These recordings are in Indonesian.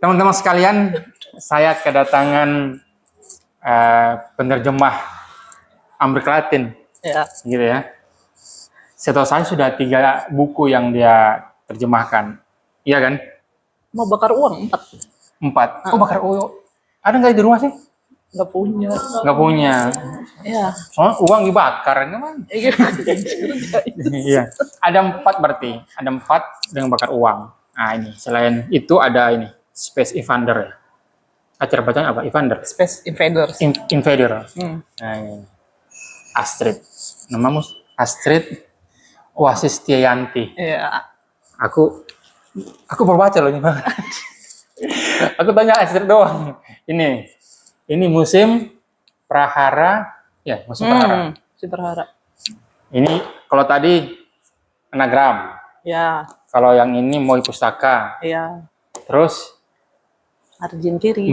Teman-teman sekalian, saya kedatangan penerjemah Amrik Latin, Ya. gitu ya. Setahu saya sudah 3 buku yang dia terjemahkan, iya kan? Mau bakar uang 4. Oh, bakar uang. Ada nggak di rumah sih? nggak punya. Nggak punya. Ya. Soalnya uang dibakar, kan? Iya. Ada 4 berarti. Ada 4 dengan bakar uang. Nah ini. Selain itu ada ini. Space Invader ya. Acara bacanya apa? Invader. Space Invaders. Invader. Nah ini. Astrid. Namamu Astrid Wasis Tiayanti. Iya. Aku baru baca loh ini bang. Aku tanya Astrid doang. Ini musim Prahara, ya musim Prahara. Musim Prahara. Ini kalau tadi anagram. Ya. Kalau yang ini Moi Pustaka. Iya. Terus Margin Kiri.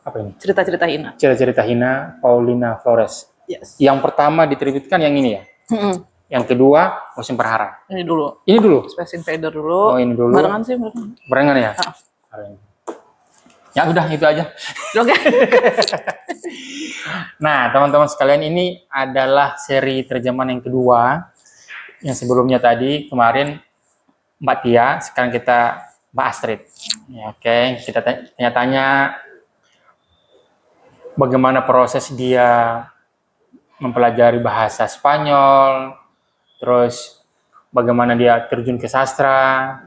Apa ini? Cerita-cerita Hina. Cerita-cerita Hina Paulina Flores. Yes. Yang pertama diterbitkan yang ini ya. Yang kedua musim Prahara. Ini dulu. Space Invader dulu. Oh ini dulu. Barengan sih. Barengan ya. Ya udah itu aja. Oke. Nah teman-teman sekalian, ini adalah seri terjemahan yang kedua. Yang sebelumnya tadi kemarin Mbak Tia, sekarang kita Mbak Astrid. Ya, oke, kita tanya-tanya bagaimana proses dia mempelajari bahasa Spanyol, terus bagaimana dia terjun ke sastra,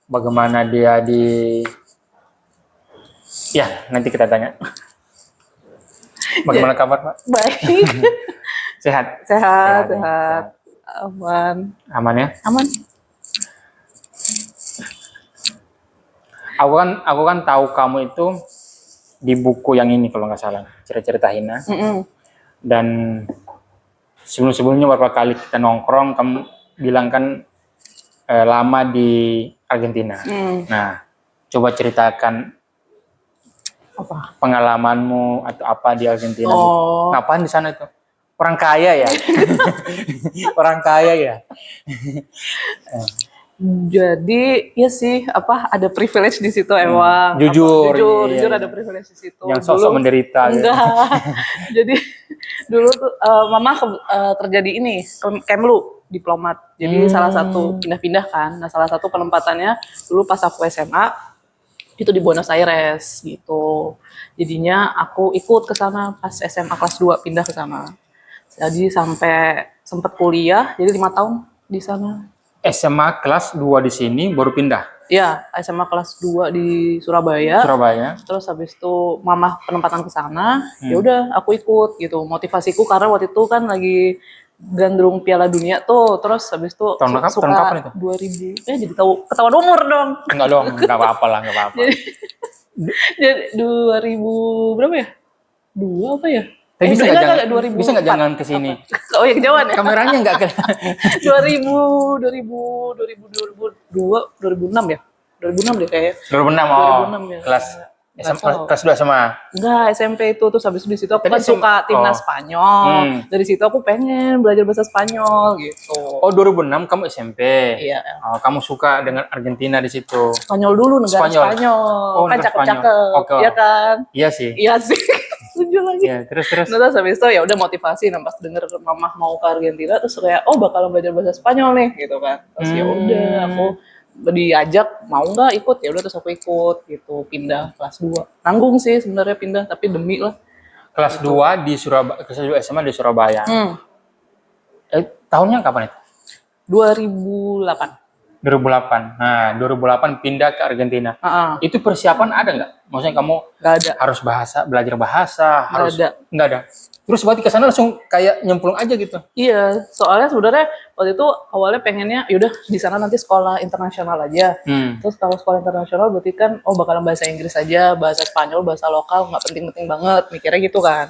bagaimana dia ya nanti kita tanya. Bagaimana kabar Pak? Baik. Sehat. Aman ya? Aman. Aku kan tahu kamu itu di buku yang ini kalau nggak salah, cerita-cerita Hina. Dan sebelumnya beberapa kali kita nongkrong, kamu bilang kan lama di Argentina. Nah, coba ceritakan apa pengalamanmu atau apa di Argentina. Ngapain di sana itu? Orang kaya ya? Orang kaya ya? Jadi ya sih, ada privilege di situ emang. Jujur ada privilege di situ. Yang sosok menderita. Enggak. Jadi dulu tuh mama terjadi ini Kemlu diplomat. Jadi salah satu pindah-pindah kan. Nah salah satu penempatannya dulu pas aku SMA itu di Buenos Aires gitu. Jadinya aku ikut ke sana pas SMA kelas 2 pindah ke sana. Jadi sampai sempat kuliah, jadi 5 tahun di sana. SMA kelas 2 di sini baru pindah? Iya, SMA kelas 2 di Surabaya. Terus habis itu mama penempatan ke sana, ya udah aku ikut gitu. Motivasiku karena waktu itu kan lagi gandrung Piala Dunia tuh, terus habis itu tahun kapan itu? 2000. Jadi tahu ketahuan umur dong. Enggak dong, enggak apa-apa lah, enggak apa-apa. Jadi 2000 berapa ya? 2 apa ya? Tapi bisa nggak jangan ke sini? Oh ya kejauhan ya? Kameranya nggak ke 2002, 2006 ya? 2006 deh kayaknya. 2006 ya? Kelas 2 sama? Enggak, SMP itu. Terus habis di situ aku kan suka timnas Spanyol. Dari situ aku pengen belajar bahasa Spanyol gitu. Oh 2006 kamu SMP? Iya. Oh, kamu suka dengan Argentina di situ? Spanyol dulu, negara Spanyol. Oh, kan cakep-cakep, iya kan? Iya sih. Setuju lagi. Ya, terus. Nah, terus habis itu ya udah motivasi. Nah, pas denger mama mau ke Argentina, terus kayak bakal belajar bahasa Spanyol nih, gitu kan. Terus ya udah aku diajak, mau nggak ikut, ya udah terus aku ikut gitu, pindah kelas 2. Nanggung sih sebenarnya pindah, tapi demi lah. Kelas gitu. 2 di Surabaya, kelas 2 SMA di Surabaya. Tahunnya kapan itu? 2008. Nah, 2008 pindah ke Argentina. Itu persiapan ada nggak? Maksudnya kamu nggak ada. Harus belajar bahasa, nggak ada. Terus berarti ke sana langsung kayak nyemplung aja gitu? Iya, soalnya sebenarnya waktu itu awalnya pengennya yaudah di sana nanti sekolah internasional aja. Terus kalau sekolah internasional berarti kan bakalan bahasa Inggris aja, bahasa Spanyol, bahasa lokal nggak penting-penting banget, mikirnya gitu kan.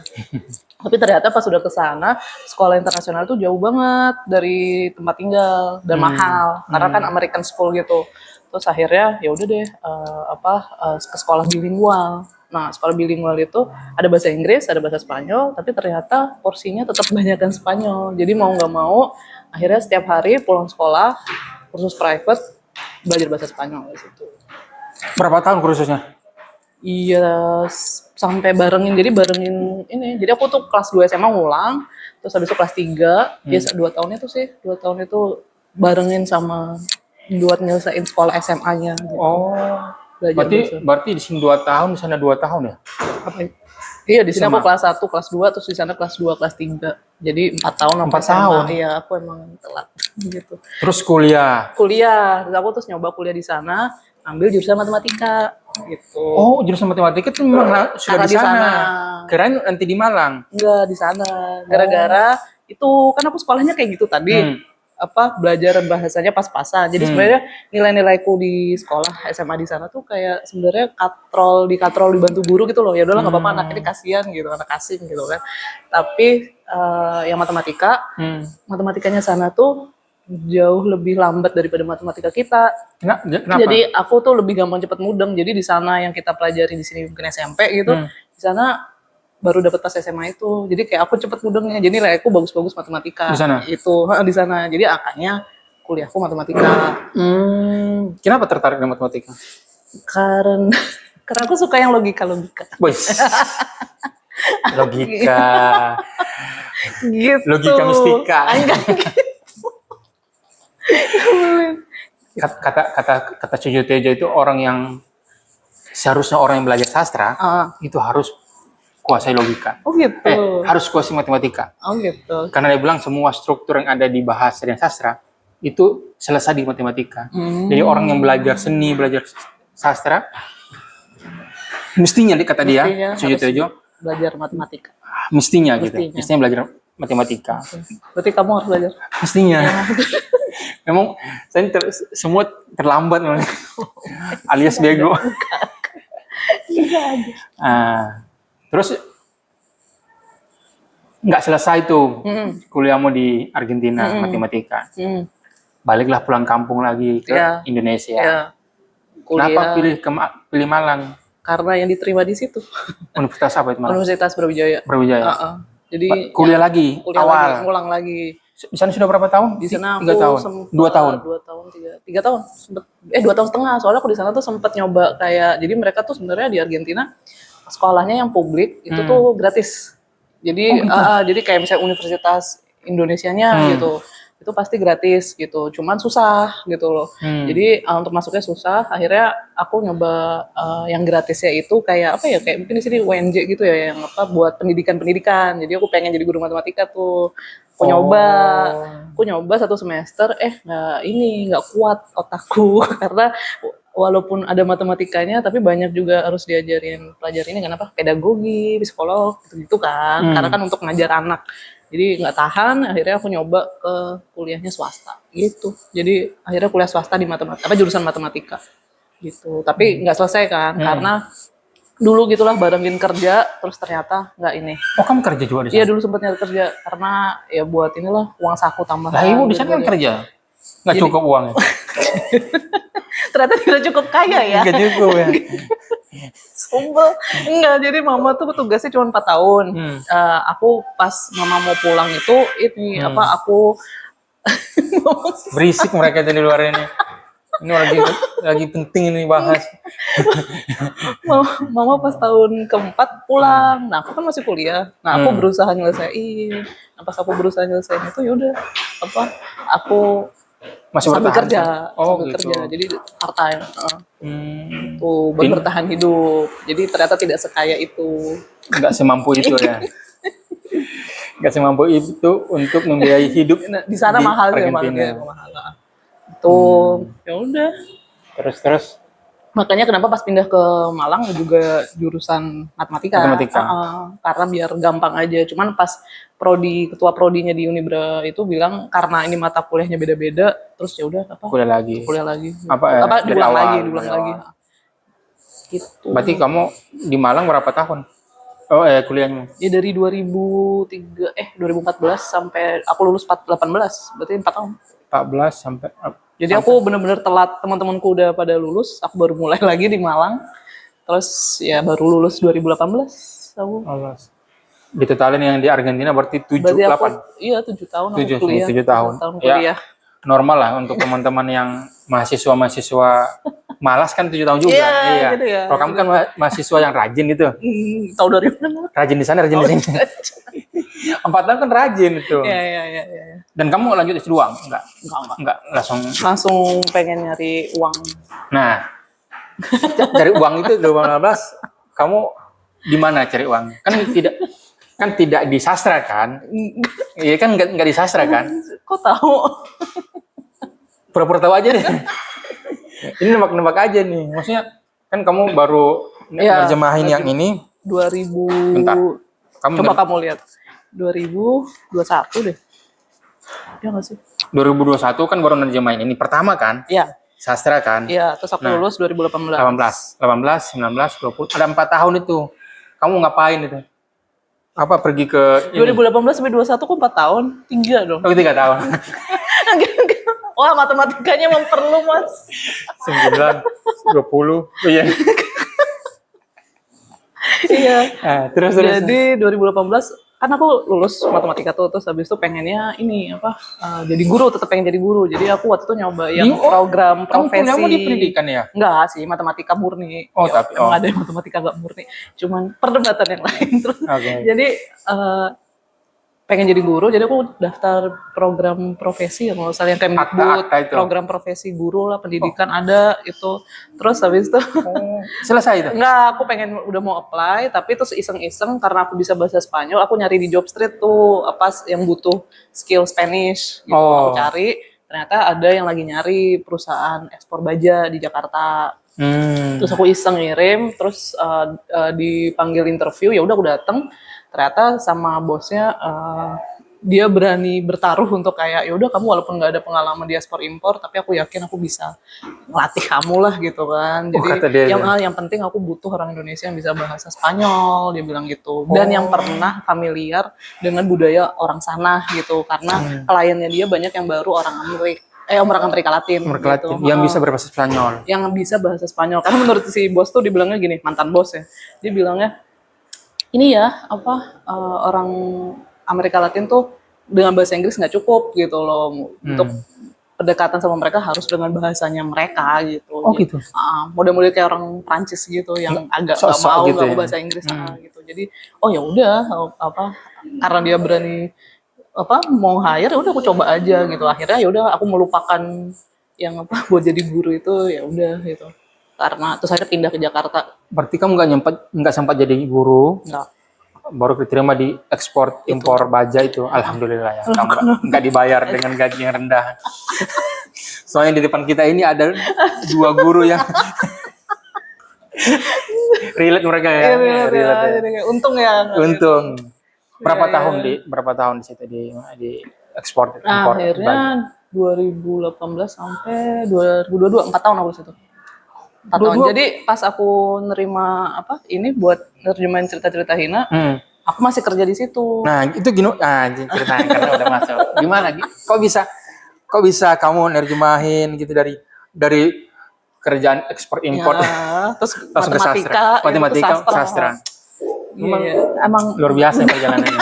Tapi ternyata pas udah ke sana, sekolah internasional tuh jauh banget dari tempat tinggal dan mahal, karena kan American school gitu. Terus akhirnya ya udah deh ke sekolah bilingual. Nah, sekolah bilingual itu ada bahasa Inggris, ada bahasa Spanyol, tapi ternyata porsinya tetap banyakan Spanyol. Jadi mau nggak mau, akhirnya setiap hari pulang sekolah, kursus private, belajar bahasa Spanyol di situ. Berapa tahun kursusnya? Iya, sampai barengin. Jadi barengin ini. Jadi aku tuh kelas 2 SMA ngulang, terus habis itu kelas 3, ya 2 tahun itu sih. 2 tahun itu barengin sama buat nyelesain sekolah SMA-nya gitu. Oh, Belajar bahasa. berarti di sini 2 tahun, di sana 2 tahun ya? Apa itu? Iya, di sini Sama. aku kelas 1, kelas 2, terus di sana kelas 2, kelas 3. Jadi 4 tahun sampai 4 SMA. tahun? Iya, aku emang telat gitu. Terus kuliah? Kuliah, terus aku terus nyoba kuliah di sana, ambil jurusan matematika gitu. Oh, jurusan matematika itu memang sudah Karena di sana. Kirain nanti di Malang. Enggak, di sana. Gara-gara itu kan aku sekolahnya kayak gitu tadi. Apa belajar bahasanya pas-pasan. Jadi sebenarnya nilai-nilaiku di sekolah SMA di sana tuh kayak sebenarnya dikatrol dibantu guru gitu loh. Ya udahlah nggak apa-apa, anak ini kasihan gitu, anak asing gitu kan. Tapi yang matematikanya sana tuh jauh lebih lambat daripada matematika kita. Kenapa? Jadi aku tuh lebih gampang cepet mudeng. Jadi di sana yang kita pelajari di sini mungkin SMP gitu, di sana baru dapat pas SMA itu. Jadi kayak aku cepet mudengnya. Jadi nilai aku bagus-bagus matematika. Di sana? Itu di sana. Jadi akaknya kuliahku matematika. Kenapa tertarik dengan matematika? Karena aku suka yang logika-logika. Wih. Logika. Gitu. Logika mistika. Enggak gitu. Kata Cucu Tejo itu orang yang seharusnya orang yang belajar sastra itu harus kuasai logika. Oh gitu. Harus kuasai matematika. Oh gitu. Karena dia bilang semua struktur yang ada di bahasa dan sastra itu selesai di matematika. Jadi orang yang belajar seni, belajar sastra, mestinya kata dia, Cucu Tejo, belajar matematika. Mestinya belajar matematika. Berarti kamu harus belajar. Mestinya. Memang saya semua terlambat alias bego. Terus nggak selesai tuh kuliahmu di Argentina matematika. Baliklah pulang kampung lagi ke Indonesia. Kenapa pilih Malang? Karena yang diterima di situ. Universitas apa itu Malang? Universitas Brawijaya. Jadi kuliah lagi, ngulang lagi. Di sana sudah berapa tahun? Di sana 3 tahun. 2 tahun. 3 tahun. 2 tahun setengah. Soalnya aku di sana tuh sempat nyoba kayak, jadi mereka tuh sebenarnya di Argentina sekolahnya yang publik itu tuh gratis. Jadi jadi kayak misalnya Universitas Indonesianya gitu. Itu pasti gratis gitu, cuman susah gitu loh. Jadi untuk masuknya susah. Akhirnya aku nyoba yang gratisnya itu kayak apa ya? Kayak mungkin di sini UNJ gitu ya, yang apa buat pendidikan. Jadi aku pengen jadi guru matematika tuh. Aku nyoba 1 semester, nggak kuat otakku karena walaupun ada matematikanya, tapi banyak juga harus diajarin pelajaran ini kenapa? Pedagogi, psikolog gitu kan. Karena kan untuk ngajar anak. Jadi nggak tahan, akhirnya aku nyoba ke kuliahnya swasta gitu. Jadi akhirnya kuliah swasta di jurusan matematika gitu. Tapi nggak selesai kan, karena dulu gitulah barengin kerja, terus ternyata nggak ini. Oh, kamu kerja juga di sana? Iya, dulu sempat nyari kerja karena ya buat inilah uang saku tambahan. Lah, ibu di sana kan kerja, nggak cukup uangnya. Ternyata tidak cukup kaya ya. Nggak cukup ya. Sumpah. Enggak, jadi mama tuh tugasnya cuma 4 tahun. Aku pas mama mau pulang itu aku berisik mereka di luar ini. Ini lagi penting ini bahas. Mama pas tahun keempat pulang. Nah, aku kan masih kuliah. Nah, aku berusaha nyelesain. Nah, pas aku berusaha nyelesain itu yaudah aku masih sambil kerja, gitu. jadi part time. Tuh buat bertahan hidup. Jadi ternyata tidak sekaya itu. Nggak semampu itu ya. Nggak semampu itu untuk membiayai hidup. Di sana mahal sih, mahal. Tuh, ya udah. Terus. Makanya kenapa pas pindah ke Malang juga jurusan matematika. Karena biar gampang aja. Cuman pas ketua prodinya di Unibra itu bilang karena ini mata kuliahnya beda-beda, terus ya udah kuliah lagi. Diulang lagi. Gitu. Berarti kamu di Malang berapa tahun? Kuliahnya? Ya dari 2014 sampai aku lulus 18, berarti 4 tahun. 14 sampai. Jadi aku benar-benar telat, teman-temanku udah pada lulus, aku baru mulai lagi di Malang. Terus ya baru lulus 2018 aku. Ditotalin yang di Argentina berarti 7 tahun. Iya, 7 tahun aku 7 kuliah. 7 tahun. Kuliah. normal lah untuk teman-teman yang mahasiswa malas kan 7 tahun juga. Iya, gitu ya. Kalau kamu kan mahasiswa yang rajin gitu. Tahu dari mana? Rajin di sana, rajin di sini. 4 tahun kan rajin itu. Iya. Dan kamu lanjut S2? Enggak. Enggak, Langsung pengen nyari uang. Nah, cari uang itu 2015 kamu di mana cari uang? Kan tidak di sastra kan? Iya kan enggak di sastra kan? Kok tahu? Pura-pura tahu aja deh. Ini nebak-nebak aja nih. Maksudnya kan kamu baru nerjemahin yang ini 2000. Bentar. Coba kamu lihat. 2021 deh. Ya nggak sih? 2021 kan baru nerjemahin ini pertama kan? Iya. Sastra kan? Iya, terus aku lulus 2018. 18, 19, 20. Ada 4 tahun itu. Kamu ngapain itu? Apa pergi ke 2018 sampai 21 kok 4 tahun? 3 dong. Oh, 3 tahun. Wah, matematikanya memperluas. 9, 20. Oh, iya. Iya. Terus. Jadi 2018 kan aku lulus matematika tuh, terus habis itu pengennya ini jadi guru, tetap pengen jadi guru. Jadi aku waktu itu nyoba yang program profesi. Kamu di pendidikan ya? Enggak sih, matematika murni. Oh, tapi emang ada matematika enggak murni. Cuman perdebatan yang lain terus. Jadi pengen jadi guru, jadi aku daftar program profesi yang misalnya Kemdikbud, program profesi guru lah, pendidikan ada itu. Terus habis itu selesai itu? Enggak, aku udah mau apply, tapi terus iseng-iseng karena aku bisa bahasa Spanyol, aku nyari di Jobstreet tuh apa yang butuh skill Spanish gitu. Aku cari, ternyata ada yang lagi nyari perusahaan ekspor baja di Jakarta. Terus aku iseng ngirim, terus dipanggil interview, ya udah aku dateng. Ternyata sama bosnya dia berani bertaruh untuk kayak ya udah kamu walaupun nggak ada pengalaman di ekspor impor, tapi aku yakin aku bisa ngelatih kamu lah gitu kan. Jadi yang penting aku butuh orang Indonesia yang bisa bahasa Spanyol, dia bilang gitu. Dan yang pernah familiar dengan budaya orang sana gitu, karena kliennya dia banyak yang baru orang Amerika Latin. Gitu. Yang bisa berbahasa Spanyol. Yang bisa bahasa Spanyol. Karena menurut si bos tuh dibilangnya gini, mantan bos ya. Dia bilangnya ini ya orang Amerika Latin tuh dengan bahasa Inggris nggak cukup gitu loh, untuk pendekatan sama mereka harus dengan bahasanya mereka gitu. Oh gitu. Model-model kayak orang Prancis gitu yang agak nggak mau gitu ya. Bahasa Inggris gitu. Jadi ya udah karena dia berani mau hire, udah aku coba aja gitu. Akhirnya ya udah aku melupakan yang buat jadi guru itu, ya udah gitu. Karena terus akhirnya pindah ke Jakarta. Berarti kamu nggak sempat jadi guru? Nggak. Baru diterima di ekspor impor baja itu. Alhamdulillah ya. Nggak dibayar dengan gaji yang rendah. Soalnya di depan kita ini ada 2 guru yang relate mereka ya. Relate. Untung ya. Untung. Berapa tahun di situ di ekspor impor? Akhirnya 2018 sampai 2022 4 tahun aku di situ. 4 tahun. Jadi pas aku nerima ini buat nerjemahin cerita-cerita Hina, aku masih kerja di situ. Nah, itu gini, ceritain karena udah masuk. Gimana? Kok bisa kamu nerjemahin gitu dari kerjaan ekspor impor? Ya, terus matematika, sastra. Emang luar biasa perjalanannya.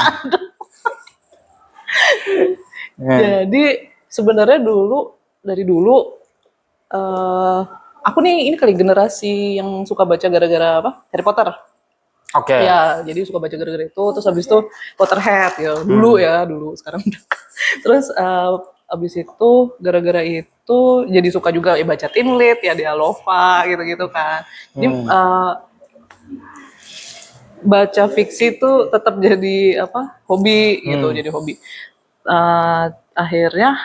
Jadi sebenarnya dari dulu aku nih ini kali generasi yang suka baca gara-gara Harry Potter. Oke. Ya, jadi suka baca gara-gara itu. Terus habis itu Potterhead ya, dulu sekarang udah. Terus habis itu gara-gara itu jadi suka juga baca Teen Lit ya, Dialova gitu-gitu kan. Jadi baca fiksi itu tetap jadi hobi gitu, jadi hobi. Akhirnya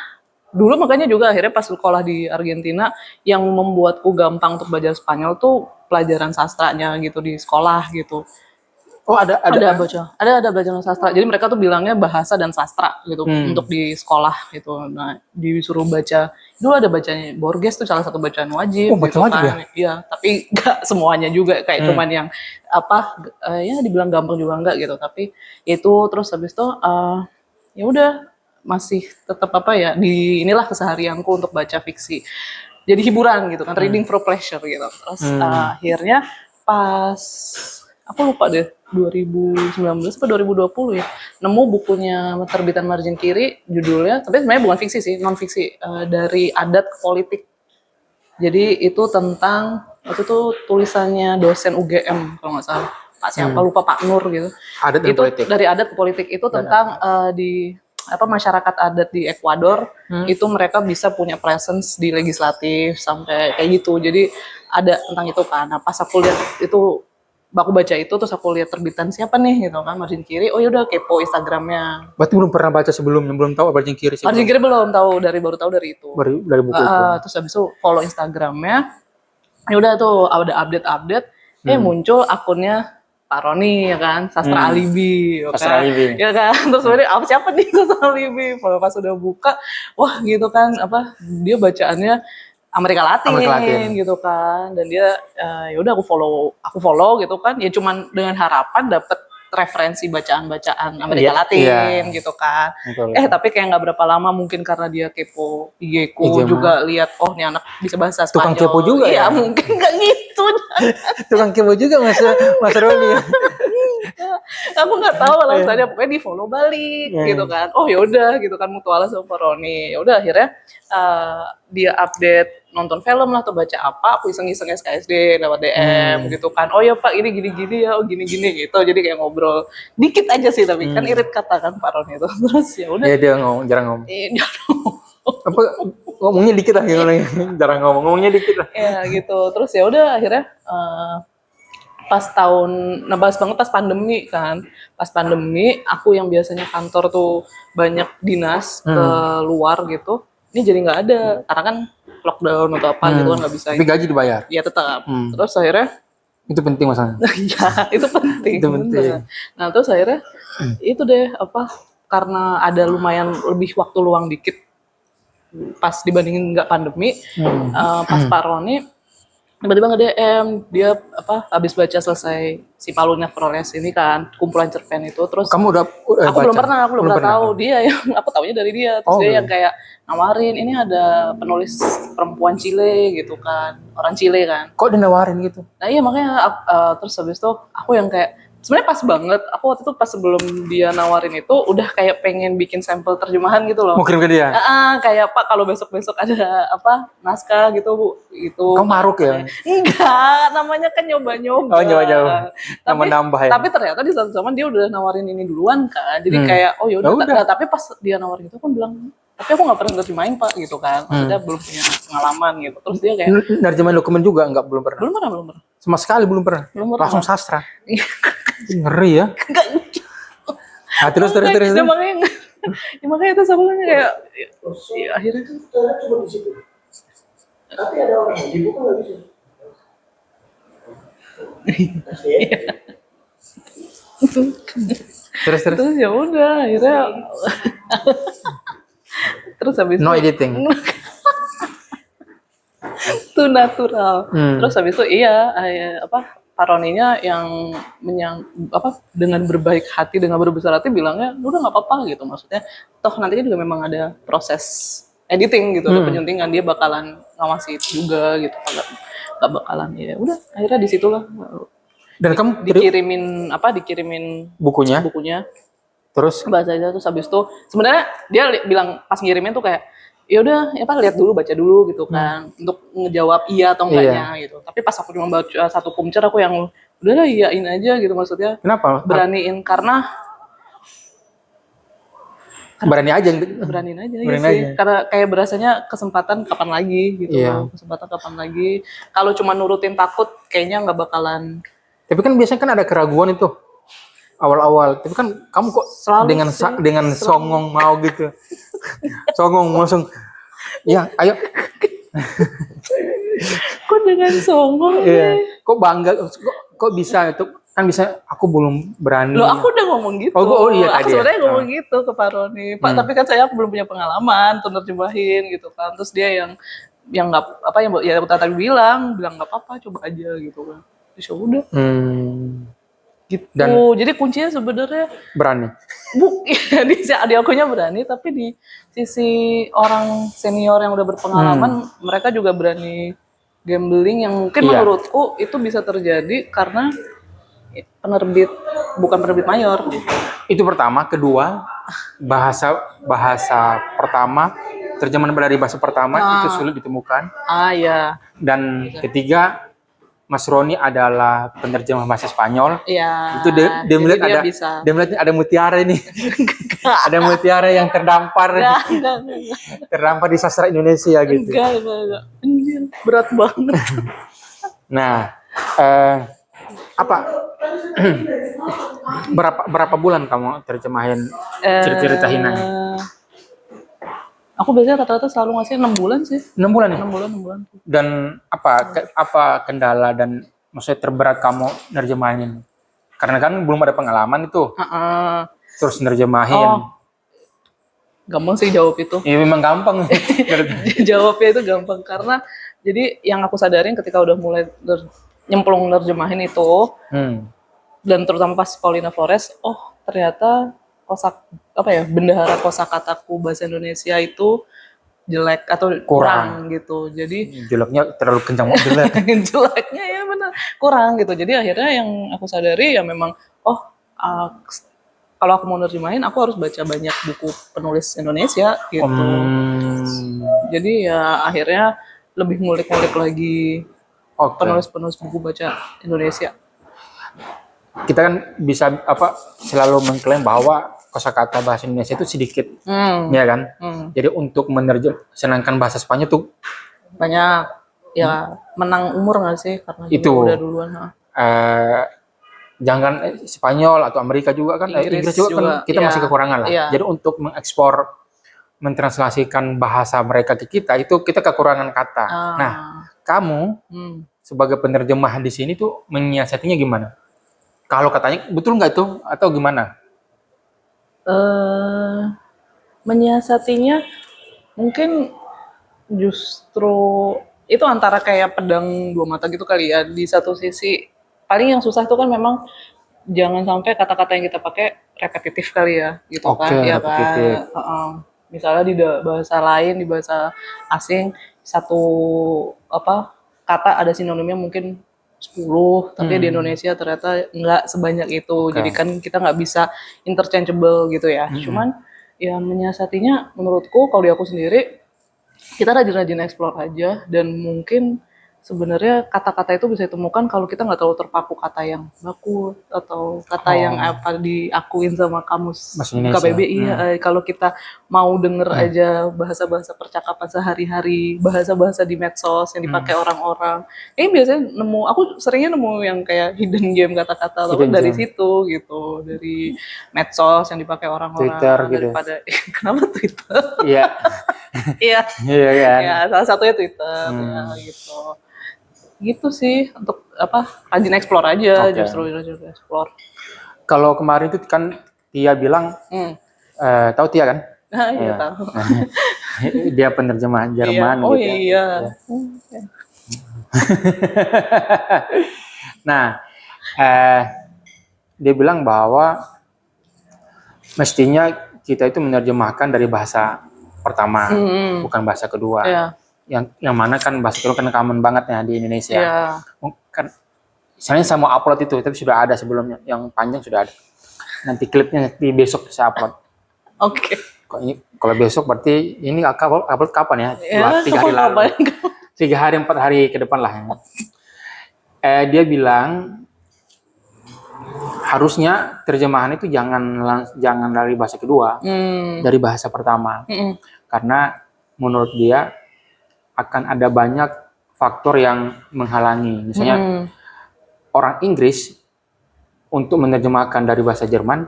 dulu makanya juga akhirnya pas sekolah di Argentina yang membuatku gampang untuk belajar Spanyol tuh pelajaran sastranya gitu di sekolah gitu. Oh ada belajar sastra. Jadi mereka tuh bilangnya bahasa dan sastra gitu untuk di sekolah gitu. Nah, disuruh baca. Dulu ada bacanya Borges tuh salah satu bacaan wajib. Oh, baca wajib ya? Iya, tapi nggak semuanya juga kayak cuman yang ya dibilang gampang juga enggak gitu. Tapi itu terus habis itu ya udah masih tetap inilah keseharianku untuk baca fiksi. Jadi hiburan gitu kan, reading for pleasure gitu. Terus akhirnya pas aku lupa deh 2019 atau 2020 ya, nemu bukunya terbitan margin kiri, judulnya, tapi sebenarnya bukan fiksi sih, non fiksi, dari adat ke politik. Jadi itu tentang, waktu itu tulisannya dosen UGM kalau nggak salah, Pak siapa lupa, Pak Nur gitu. Adat dan Itu politik. dari adat ke politik itu tentang di apa masyarakat adat di Ekuador itu mereka bisa punya presence di legislatif sampai kayak gitu. Jadi ada tentang itu kan. Nah, pas aku lihat itu, aku baca itu terus aku lihat terbitan siapa nih gitu kan, margin kiri. Oh yaudah kepo Instagramnya. Berarti belum pernah baca sebelumnya, belum tahu margin kiri sih. Margin kiri belum tahu, baru tahu dari itu. Dari buku itu. Terus habis itu follow Instagramnya. Ya udah tuh ada update, muncul akunnya Pak Roni ya kan, Sastra Alibi, ya Sastra kan? Alibi. Ya kan, terus sebenarnya apa siapa nih Sastra Alibi? Pas udah buka, wah gitu kan, apa dia bacaannya Amerika Latin gitu kan, dan dia ya udah aku follow gitu kan, ya cuman dengan harapan dapet referensi bacaan-bacaan Amerika Latin gitu kan. Betul. Tapi kayak nggak berapa lama, mungkin karena dia kepo IG-ku juga lihat, oh nih anak bisa bahasa Spanyol. Tukang kepo juga ya? Mungkin nggak gitu. Tukang kepo juga Mas Roni. Aku nggak tahu alasannya, pokoknya di follow balik gitu kan. Oh yaudah gitu kan, mutualah sama Pak Roni. Ya udah akhirnya dia update nonton film lah atau baca apa, aku iseng-iseng SKSD lewat DM gitu kan. Oh ya Pak, ini gini-gini ya, oh gini-gini gitu. Jadi kayak ngobrol dikit aja sih, tapi kan irit kata kan Pak Roni itu. Terus ya udah. Iya, dia jarang ngomong. Apa ngomongnya dikit lah gimana? Jarang ngomongnya dikit lah. Ya gitu. Terus ya udah akhirnya pas tahun, bahas banget pas pandemi kan. Pas pandemi, aku yang biasanya kantor tuh banyak dinas ke luar gitu, ini jadi nggak ada karena kan lockdown atau apa gitu kan, nggak bisa. Tapi gaji dibayar. Iya tetap. Terus akhirnya itu penting masalahnya. ya itu penting. Itu penting. Nah terus akhirnya itu deh apa, karena ada lumayan lebih waktu luang dikit pas dibandingin nggak pandemi, pas Pak Roni tiba-tiba nge-DM dia apa, habis baca selesai si Palunya Flores ini kan, kumpulan cerpen itu. Terus kamu udah aku baca? belum pernah tahu. Dia yang aku taunya dari dia. Terus dia yang kayak nawarin, ini ada penulis perempuan Chile gitu kan, orang Chile kan. Kok dia nawarin gitu? Nah iya makanya terus habis itu aku yang kayak sebenarnya pas banget, aku waktu itu pas sebelum dia nawarin itu udah kayak pengen bikin sampel terjemahan gitu loh. Mau kirim ke dia? Kayak Pak kalau besok-besok ada apa naskah gitu Bu, gitu. Kamu maruk ya? Enggak, namanya kan nyoba-nyoba. Oh nyoba-nyoba. Nambah ya. Tapi ternyata di satu zaman dia udah nawarin ini duluan kan, jadi kayak oh yaudah. Tapi pas dia nawarin itu aku bilang, tapi aku nggak pernah nerjemahin Pak gitu kan, maksudnya belum punya pengalaman gitu. Terus dia kayak nerjemahin dokumen juga belum pernah. Belum pernah. Sama sekali belum pernah. Langsung sastra. Ngeri ya. Nah, terus. Ya, makanya itu samanya kayak ya, akhirnya cuma di situ. Tapi ada orang yang dibuka nggak bisa. Terus. Terus ya udah akhirnya terus habis No editing. itu natural. Terus habis itu apa Paroninya yang dengan berbaik hati, dengan berbesar hati bilangnya udah nggak apa-apa gitu, maksudnya toh nantinya juga memang ada proses editing gitu, ada penyuntingan, dia bakalan ngawasi itu juga gitu, nggak bakalan. Ya udah akhirnya disitulah. Dan kamu dikirimin bukunya terus bahasa aja. Terus habis itu sebenarnya dia bilang pas ngirimin tuh kayak ya udah lihat dulu, baca dulu gitu kan, untuk ngejawab iya atau enggaknya gitu. Tapi pas aku cuma baca satu pumcer, aku yang udahlah iyain aja gitu, maksudnya kenapa beraniin karena beraniin aja sih. Karena kayak berasanya kesempatan kapan lagi gitu. Kesempatan kapan lagi, kalau cuma nurutin takut kayaknya nggak bakalan. Tapi kan biasanya kan ada keraguan itu awal-awal, tapi kan kamu kok selalu dengan songong mau gitu. Songong langsung ya ayo. Kok dengan songong? Iya. Kok bangga, kok bisa itu kan, bisa aku belum berani. Loh, aku udah ngomong gitu. Iya, aku sebenarnya ngomong gitu ke Pak Roni. Pak, tapi kan aku belum punya pengalaman untuk nerjemahin gitu kan. Terus dia yang nggak apa, yang tadi bilang nggak apa-apa, coba aja gitu kan. Terus ya udah. Gitu. Jadi kuncinya sebenarnya berani. Di akunya berani, tapi di sisi orang senior yang udah berpengalaman, mereka juga berani gambling yang mungkin menurutku itu bisa terjadi karena penerbit bukan penerbit mayor. Itu pertama. Kedua, bahasa pertama, terjemahan dari bahasa pertama itu sulit ditemukan. Ya. Dan ketiga, Mas Roni adalah penerjemah bahasa Spanyol. Iya. Itu dia melihat dia melihat ada mutiara ini. Ada mutiara yang terdampar. Enggak. Terdampar di sastra Indonesia gitu. Enggak. Anjir, berat banget. Nah, apa berapa bulan kamu terjemahin cerita Hina? Aku biasanya rata-rata selalu ngasih 6 bulan sih. 6 bulan ya? 6 bulan. Dan apa kendala dan maksudnya terberat kamu nerjemahin ini? Karena kan belum ada pengalaman itu. Terus nerjemahin. Gampang sih jawab itu. Ya memang gampang. Jawabnya itu gampang karena jadi yang aku sadarin ketika udah mulai nyemplung nerjemahin itu, dan terutama pas Paulina Flores, ternyata bendahara kosakataku bahasa Indonesia itu jelek atau kurang gitu. Jadi jeleknya terlalu kencang banget jelek. Jeleknya ya benar kurang gitu. Jadi akhirnya yang aku sadari ya memang kalau aku mau nerjemahin aku harus baca banyak buku penulis Indonesia gitu. Jadi ya akhirnya lebih ngulik-ngulik lagi penulis-penulis buku baca Indonesia. Kita kan bisa selalu mengklaim bahwa kosakata bahasa Indonesia itu sedikit, ya kan? Jadi untuk sedangkan bahasa Spanyol tuh banyak, ya menang umur nggak sih? Karena itu udah duluan. Jangan Spanyol atau Amerika juga kan, Inggris juga kan kita masih kekurangan lah. Jadi untuk mengekspor, mentranslasikan bahasa mereka ke kita itu kita kekurangan kata. Nah, kamu sebagai penerjemah di sini tuh menyiasatinya gimana? Kalau katanya betul nggak itu atau gimana? Menyiasatinya mungkin justru itu antara kayak pedang dua mata gitu kali ya. Di satu sisi paling yang susah itu kan memang jangan sampai kata-kata yang kita pakai repetitif kali ya, gitu kan? Ya kan. Misalnya di bahasa lain, di bahasa asing satu kata ada sinonimnya mungkin 10, tapi di Indonesia ternyata nggak sebanyak itu. Jadi kan kita nggak bisa interchangeable gitu ya. Cuman ya menyiasatinya menurutku kalau di aku sendiri kita rajin-rajin explore aja, dan mungkin sebenarnya kata-kata itu bisa ditemukan kalau kita nggak terlalu terpaku kata yang baku atau kata yang diakuin sama kamus KBBI. Kalau kita mau denger aja bahasa-bahasa percakapan sehari-hari, bahasa-bahasa di medsos yang dipakai orang-orang, biasanya aku seringnya nemu yang kayak hidden game kata-kata atau dari situ gitu, dari medsos yang dipakai orang-orang. Twitter gitu. Daripada kenapa Twitter? Iya. Iya. Kan? Ya, salah satunya Twitter ya gitu. Gitu sih, untuk rajin explore aja. Justru rajin explore. Kalau kemarin itu kan Tia bilang, tahu Tia kan? Iya tahu. Dia penerjemah Jerman gitu. Iya. Nah, dia bilang bahwa mestinya kita itu menerjemahkan dari bahasa pertama, bukan bahasa kedua. Yang mana kan bahasa kedua kan common banget ya di Indonesia. Kan misalnya saya mau upload itu, tapi sudah ada sebelumnya, yang panjang sudah ada. Nanti klipnya nanti besok saya upload. Kalau besok berarti ini upload kapan ya? 3 hari lalu. 3 hari 4 hari ke depan lah. Dia bilang harusnya terjemahan itu jangan dari bahasa kedua, dari bahasa pertama. Karena menurut dia akan ada banyak faktor yang menghalangi. Misalnya orang Inggris untuk menerjemahkan dari bahasa Jerman,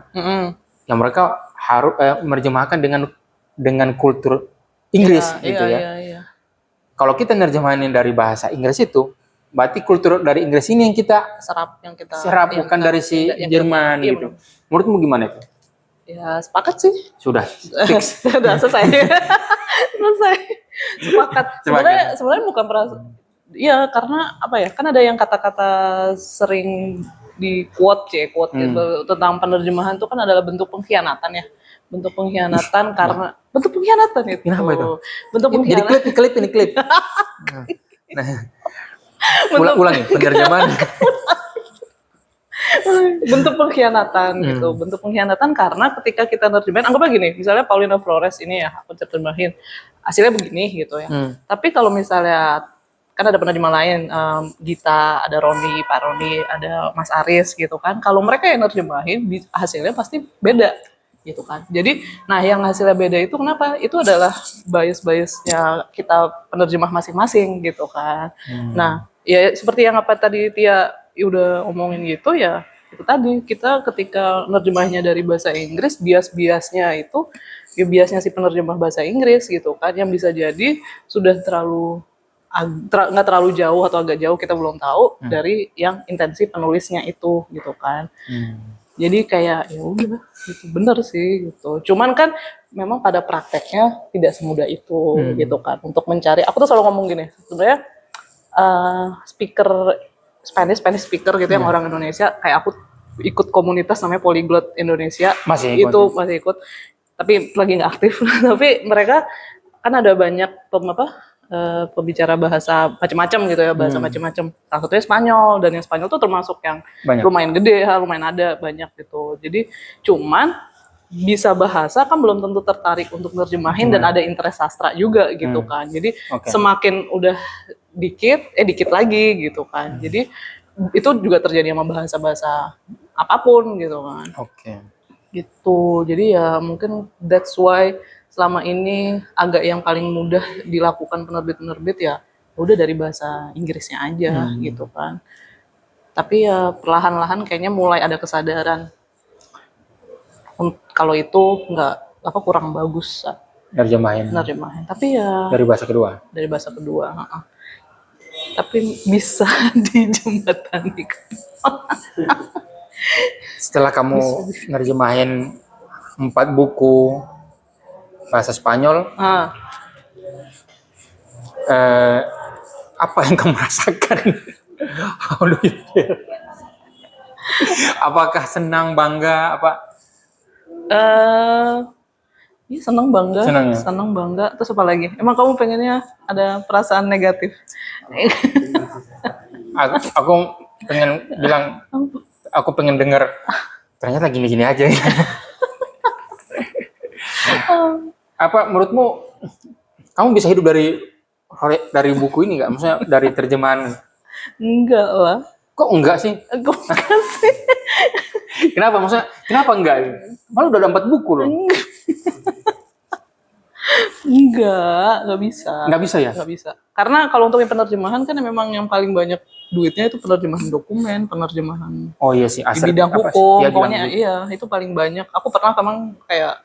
yang mereka harus menerjemahkan dengan kultur Inggris gitu ya. Kalau kita nerjemahin dari bahasa Inggris itu, berarti kultur dari Inggris ini yang kita serap, bukan dari si Jerman gitu. Menurutmu gimana itu? Ya sepakat sih. Sudah fix. Sudah selesai. Sepakat. Sebenarnya bukan iya, karena kan ada yang kata-kata sering di quote tentang penerjemahan itu kan adalah bentuk pengkhianatan ya. Bentuk pengkhianatan karena bentuk pengkhianatan itu. Kenapa itu? Bentuk pengkhianatan. Jadi ini klip. Ulangi penerjemahan. bentuk pengkhianatan gitu, bentuk pengkhianatan karena ketika kita nerjemahin, anggaplah gini, misalnya Paulina Flores ini ya aku terjemahin, hasilnya begini gitu ya. Tapi kalau misalnya kan ada penerjemah lain, Gita, ada Roni, Pak Roni, ada Mas Aris gitu kan. Kalau mereka yang nerjemahin, hasilnya pasti beda gitu kan. Jadi, nah yang hasilnya beda itu kenapa? Itu adalah bias-biasnya kita penerjemah masing-masing gitu kan. Nah, ya seperti yang apa tadi Tia udah omongin gitu ya, itu tadi kita ketika nerjemahnya dari bahasa Inggris, bias-biasnya itu ya biasnya si penerjemah bahasa Inggris gitu kan, yang bisa jadi sudah terlalu nggak terlalu jauh atau agak jauh kita belum tahu dari yang intensi penulisnya itu gitu kan. Jadi kayak ya udah gitu, bener sih gitu. Cuman kan memang pada prakteknya tidak semudah itu gitu kan. Untuk mencari, aku tuh selalu ngomong gini, sebenarnya speaker Spanish speaker gitu yang orang Indonesia, kayak aku ikut komunitas namanya Polyglot Indonesia. Masih ikut, tapi lagi nggak aktif. Tapi mereka kan ada banyak pembicara bahasa macam-macam gitu ya, bahasa macam-macam. Salah satunya Spanyol, dan yang Spanyol tuh termasuk yang banyak. lumayan gede, lumayan ada banyak gitu. Jadi cuman bisa bahasa kan belum tentu tertarik untuk nerjemahin dan ada interest sastra juga gitu kan. Jadi semakin udah dikit lagi gitu kan. Jadi itu juga terjadi sama bahasa-bahasa apapun gitu kan. Gitu. Jadi ya mungkin that's why selama ini agak yang paling mudah dilakukan penerbit-penerbit ya udah dari bahasa Inggrisnya aja gitu kan. Tapi ya perlahan-lahan kayaknya mulai ada kesadaran kalau itu nggak kurang bagus nerjemahin. Tapi ya dari bahasa kedua. Tapi bisa dijembatani. Setelah kamu nerjemahin 4 buku bahasa Spanyol, apa yang kamu rasakan? How do you feel? Apakah senang, bangga, apa? Iya senang bangga, Senang ya? Terus apa lagi? Emang kamu pengennya ada perasaan negatif? Aku pengen bilang, aku pengen dengar ternyata gini-gini aja. Apa menurutmu kamu bisa hidup dari buku ini nggak? Maksudnya dari terjemahan? Enggak lah. Kok enggak sih? Kenapa? Maksudnya kenapa enggak? Malah udah ada 4 buku loh. Nggak bisa. Nggak bisa ya? Nggak bisa. Karena kalau untuk penerjemahan kan memang yang paling banyak duitnya itu penerjemahan dokumen, penerjemahan. Oh iya sih, di bidang hukum, pokoknya iya itu paling banyak. Aku pernah memang kayak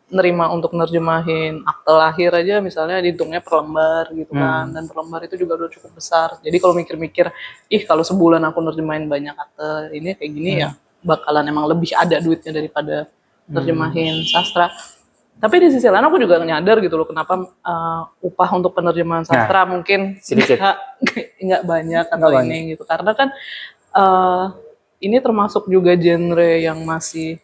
nerima untuk nerjemahin akte lahir aja misalnya dihitungnya per lembar gitu kan, dan per lembar itu juga udah cukup besar. Jadi kalau mikir-mikir, kalau sebulan aku nerjemahin banyak akte ini kayak gini ya bakalan emang lebih ada duitnya daripada nerjemahin sastra. Tapi di sisi lain aku juga nyadar gitu loh kenapa upah untuk penerjemahan sastra mungkin sedikit nggak banyak atau ini gitu, karena kan ini termasuk juga genre yang masih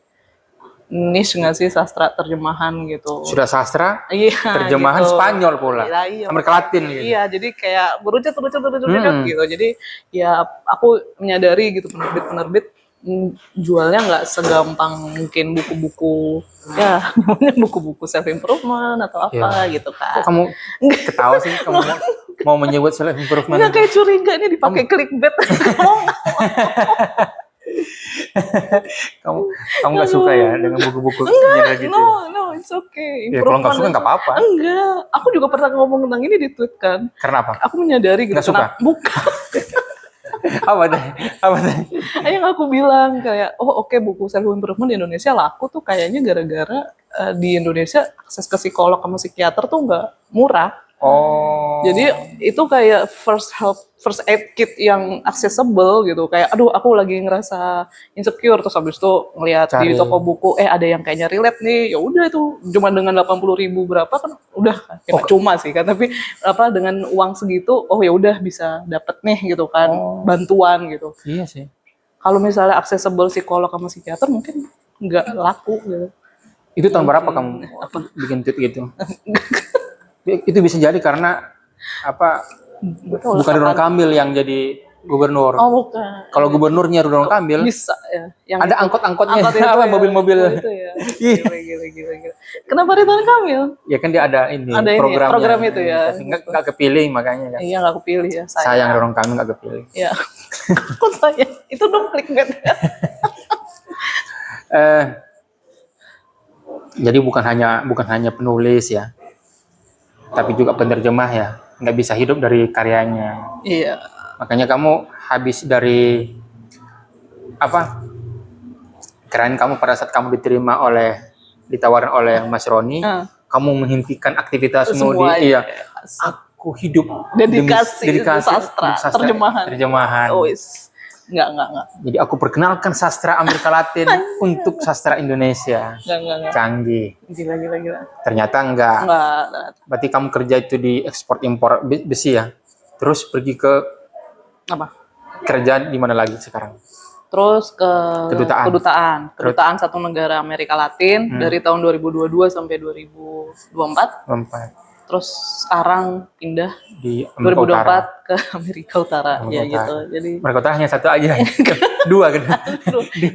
niche nggak sih, sastra terjemahan gitu. Sudah sastra, terjemahan gitu. Spanyol pula, Amerika Latin gitu. Iya, jadi kayak berucut gitu. Jadi ya aku menyadari gitu penerbit jualnya nggak segampang mungkin buku-buku namanya buku-buku self improvement atau apa gitu kan. Kok kamu ketawa sih? Kamu mau menyebut self improvement? Nggak, kayak curiga ini dipakai clickbait. kamu nggak suka ya dengan buku-buku gitu? No, it's okay. Ya, kalau nggak suka nggak apa-apa. Enggak, aku juga pernah ngomong tentang ini di tweet kan. Karena apa? Aku menyadari gitu. Nggak suka? Bukan. Apa deh? Yang aku bilang kayak, oke, buku self improvement di Indonesia laku tuh kayaknya gara-gara di Indonesia akses ke psikolog sama psikiater tuh nggak murah. Jadi itu kayak first aid kit yang accessible gitu. Kayak aduh aku lagi ngerasa insecure, terus habis itu ngeliat di toko buku ada yang kayaknya relate nih. Ya udah itu cuma dengan 80.000 berapa kan udah cuma sih kan, tapi dengan uang segitu ya udah bisa dapet nih gitu kan bantuan gitu. Iya sih. Kalau misalnya accessible psikolog sama psikiater mungkin nggak laku gitu. Itu tahun berapa kamu bikin tweet gitu? Itu bisa jadi karena bukan Ridwan Kamil yang jadi gubernur. Oh bukan. Kalau gubernurnya Ridwan Kamil, Bisa ya. Yang ada itu. angkot-angkotnya, Angkot itu apa ya, mobil-mobil. itu ya. Iya. Gila. Kenapa Ridwan Kamil? Ya kan dia ada ini Ada ini, programnya. program itu ya. Tapi nggak kepilih makanya kan. Iya nggak kepilih ya. Sayang Ridwan Kamil nggak kepilih. Ya. Kok saya? Itu dong clickbait. Jadi bukan hanya penulis ya, tapi juga penerjemah ya. Nggak bisa hidup dari karyanya. Iya. Makanya kamu habis dari apa? Keren kamu pada saat kamu ditawarin oleh Mas Roni, kamu menghentikan aktivitasmu Semua di ya. aku hidup Dedikasi demi sastra, terjemahan. Oh, Enggak. Jadi aku perkenalkan sastra Amerika Latin untuk sastra Indonesia. Enggak. Canggih. Gila. Ternyata enggak. Enggak. Berarti kamu kerja itu di ekspor impor besi ya. Terus pergi ke Apa? kerja di mana lagi sekarang? Terus ke kedutaan satu negara Amerika Latin dari tahun 2022 sampai 2024. Terus sekarang pindah di Amerika 2024 Utara. ke Amerika Utara. Ya gitu. Jadi Amerika Utara hanya satu aja. Dua kan.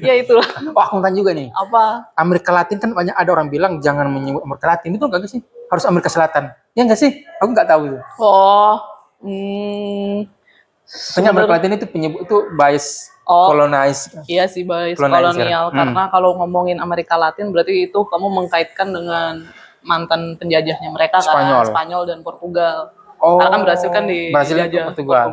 Ya itulah. Oh, aku tanya juga nih. Apa? Amerika Latin kan banyak ada orang bilang jangan menyebut Amerika Latin. Itu enggak sih? Harus Amerika Selatan. Ya enggak sih? Aku enggak tahu itu. Oh. Sebenarnya Amerika Latin itu penyebut itu bias colonize. Iya sih, bias kolonial. Karena kalau ngomongin Amerika Latin berarti itu kamu mengkaitkan dengan mantan penjajahnya mereka kan, Spanyol dan Portugal. Karena kan berhasil kan dijajah Portugal.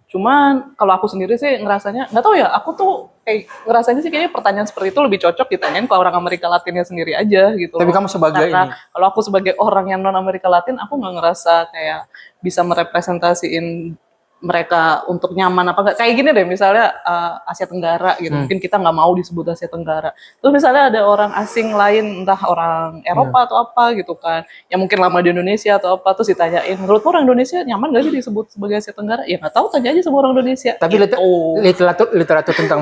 Cuman kalau aku sendiri sih ngerasanya, nggak tahu ya, aku tuh kayak ngerasanya sih kayaknya pertanyaan seperti itu lebih cocok ditanyain ke orang Amerika Latinnya sendiri aja gitu. Tapi kamu sebagai karena kalau aku sebagai orang yang non Amerika Latin, aku nggak ngerasa kayak bisa merepresentasiin mereka untuk nyaman apa enggak. Kayak gini deh, misalnya Asia Tenggara gitu, mungkin kita nggak mau disebut Asia Tenggara. Terus misalnya ada orang asing lain, entah orang Eropa atau apa gitu kan, yang mungkin lama di Indonesia atau apa, terus ditanyain, menurut orang Indonesia nyaman nggak sih disebut sebagai Asia Tenggara? Ya nggak tahu, tanya aja sama orang Indonesia. Tapi literatur tentang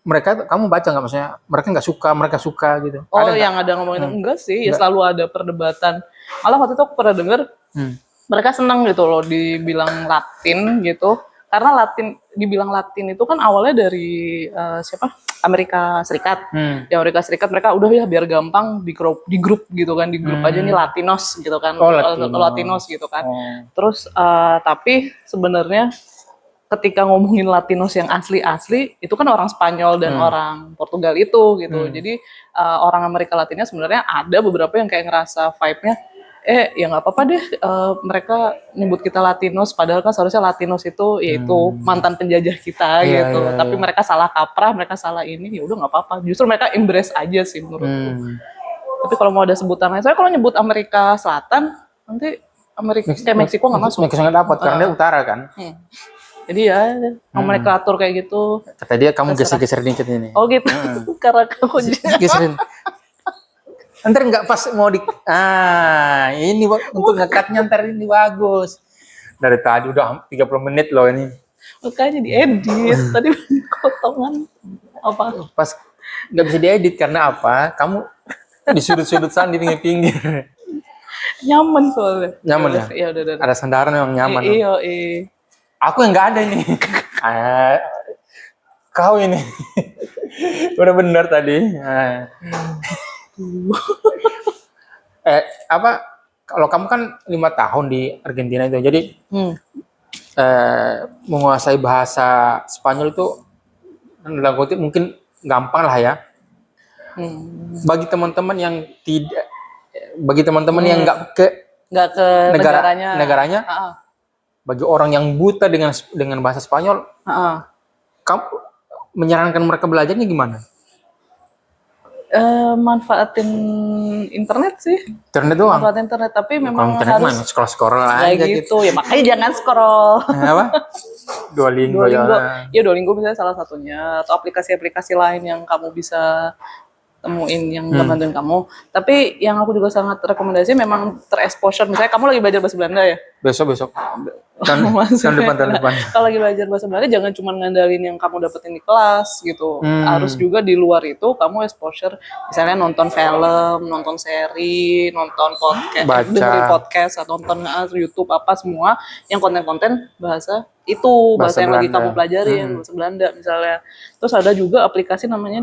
mereka kamu baca nggak, maksudnya mereka suka gitu? Oh, yang ada ngomongin enggak sih, ya selalu ada perdebatan. Malah waktu itu aku pernah dengar mereka senang gitu loh dibilang Latin gitu, karena dibilang Latin itu kan awalnya dari Amerika Serikat. Di Amerika Serikat mereka udah ya biar gampang di grup gitu kan, di grup aja nih Latinos gitu kan, Latinos gitu kan. Terus tapi sebenarnya ketika ngomongin Latinos yang asli itu kan orang Spanyol dan orang Portugal itu gitu. Jadi orang Amerika Latinnya sebenarnya ada beberapa yang kayak ngerasa vibe-nya ya nggak apa-apa deh, mereka nyebut kita Latinos, padahal kan seharusnya Latinos itu yaitu mantan penjajah kita gitu. Tapi mereka salah kaprah, mereka salah ini, ya udah nggak apa-apa. Justru mereka embrace aja sih menurutku. Tapi kalau mau ada sebutan lain, saya kalau nyebut Amerika Selatan nanti kayak Meksiko nggak masuk. Meksiko nggak dapat karena dia utara kan. Jadi ya nomenklatur kayak gitu. Kata dia kamu geser-geser dikit ini. Oh gitu. Karena kamu geserin. Ntar nggak pas mau ini untuk ngekatnya ntar ini bagus. Dari tadi udah 30 menit loh ini. Makanya diedit. Tadi potongan apa? Pas nggak bisa diedit karena apa? Kamu di sudut-sudut sana di pinggir-pinggir. Nyaman soalnya. Nyaman ya? Iya udah. Ada sandaran yang nyaman. Iya. Aku yang nggak ada ini. Kau ini. Udah bener tadi. Kalau kamu kan 5 tahun di Argentina itu, jadi menguasai bahasa Spanyol itu dalam kutip mungkin gampang lah ya. Bagi teman-teman yang nggak ke negaranya, bagi orang yang buta dengan bahasa Spanyol, kamu menyarankan mereka belajarnya gimana? Manfaatin internet sih. Internet doang. Manfaatin internet, tapi memang harus scroll aja gitu. Ya makanya jangan scroll. Apa? Duolingo. Ya Duolingo misalnya salah satunya, atau aplikasi-aplikasi lain yang kamu bisa temuin yang ngebantuin kamu. Tapi yang aku juga sangat rekomendasi memang terexposure. Misalnya kamu lagi belajar bahasa Belanda ya? Besok. tahun depan. Kalau lagi belajar bahasa Belanda jangan cuma ngandalin yang kamu dapetin di kelas gitu. Harus juga di luar itu kamu exposure, misalnya nonton film, nonton seri, nonton podcast, Baca. dengerin podcast, atau nonton YouTube apa semua yang konten-konten bahasa itu, bahasa yang lagi Belanda. kamu pelajarin, bahasa Belanda misalnya. Terus ada juga aplikasi namanya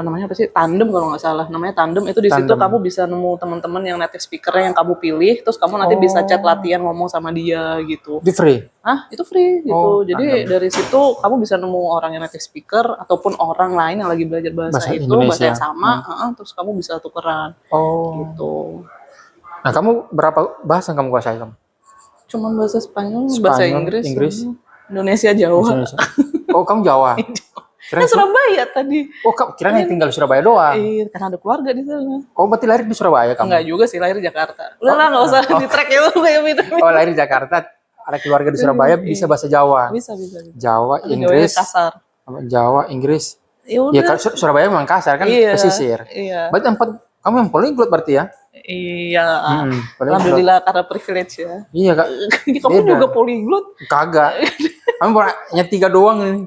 namanya apa sih, Tandem kalau nggak salah, namanya Tandem. Itu di situ Tandem. kamu bisa nemu teman-teman yang native speaker yang kamu pilih, terus kamu nanti bisa chat latihan ngomong sama dia gitu. Itu free? Itu free gitu. Jadi Tandem. dari situ kamu bisa nemu orang yang native speaker ataupun orang lain yang lagi belajar bahasa itu, Indonesia. bahasa yang sama, terus kamu bisa tukeran gitu. Nah, kamu berapa bahasa yang kamu kuasai kamu? Cuman bahasa Spanyol, bahasa Inggris, Indonesia, Jawa. Indonesia. Oh, kamu Jawa? Kan Surabaya tadi. Oh, kirain yang tinggal di Surabaya doang. Iya, karena ada keluarga di sana. Oh, berarti lahir di Surabaya kamu? Enggak juga sih, lahir di Jakarta. Udah lah, nggak usah di track ya, kayak gitu. Oh, lahir di Jakarta, ada keluarga di Surabaya, bisa bahasa Jawa. Bisa. Jawa, Ada Inggris. Jawanya kasar. Jawa, Inggris. Ya Ya, udah. Surabaya memang kasar kan, pesisir. Iya. Berarti kamu yang polyglot berarti ya? Iya. Polyglot. Alhamdulillah karena privilege ya. Iya, Kak. Kamu Beda. juga polyglot? Kagak. Kamu hanya 3 doang ini.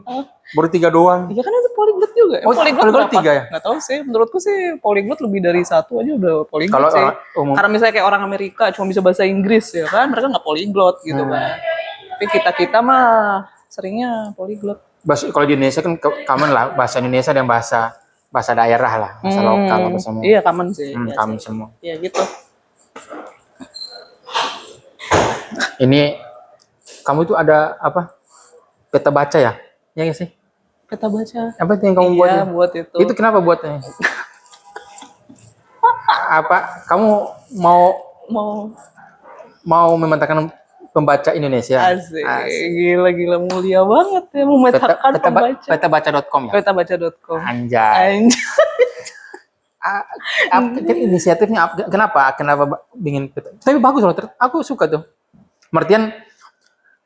Baru 3 doang. Iya kan itu polyglot juga. Oh, Polyglot polyglot berapa? 3 ya? Nggak tahu sih. Menurutku sih polyglot lebih dari 1 aja udah polyglot Kalau sih. umum. Karena misalnya kayak orang Amerika cuma bisa bahasa Inggris ya kan, mereka nggak polyglot gitu kan. Tapi kita mah seringnya polyglot. Kalau di Indonesia kan common lah, bahasa Indonesia dan bahasa daerah lah, bahasa lokal apa semua. Iya, common sih. Iya Common sih. semua. Iya gitu. Ini kamu itu ada apa? Peta baca ya? Iya nggak sih? Peta baca. Apa itu yang kamu buat? Iya, Ya? buat itu. Itu kenapa buatnya? Apa kamu mau memetakan pembaca Indonesia? Asik. Gila mulia banget ya memetakan pembaca. Petabaca.com ya? Petabaca.com. Anjay. Inisiatifnya kenapa bikin peta? Tapi bagus loh, aku suka tuh. Martian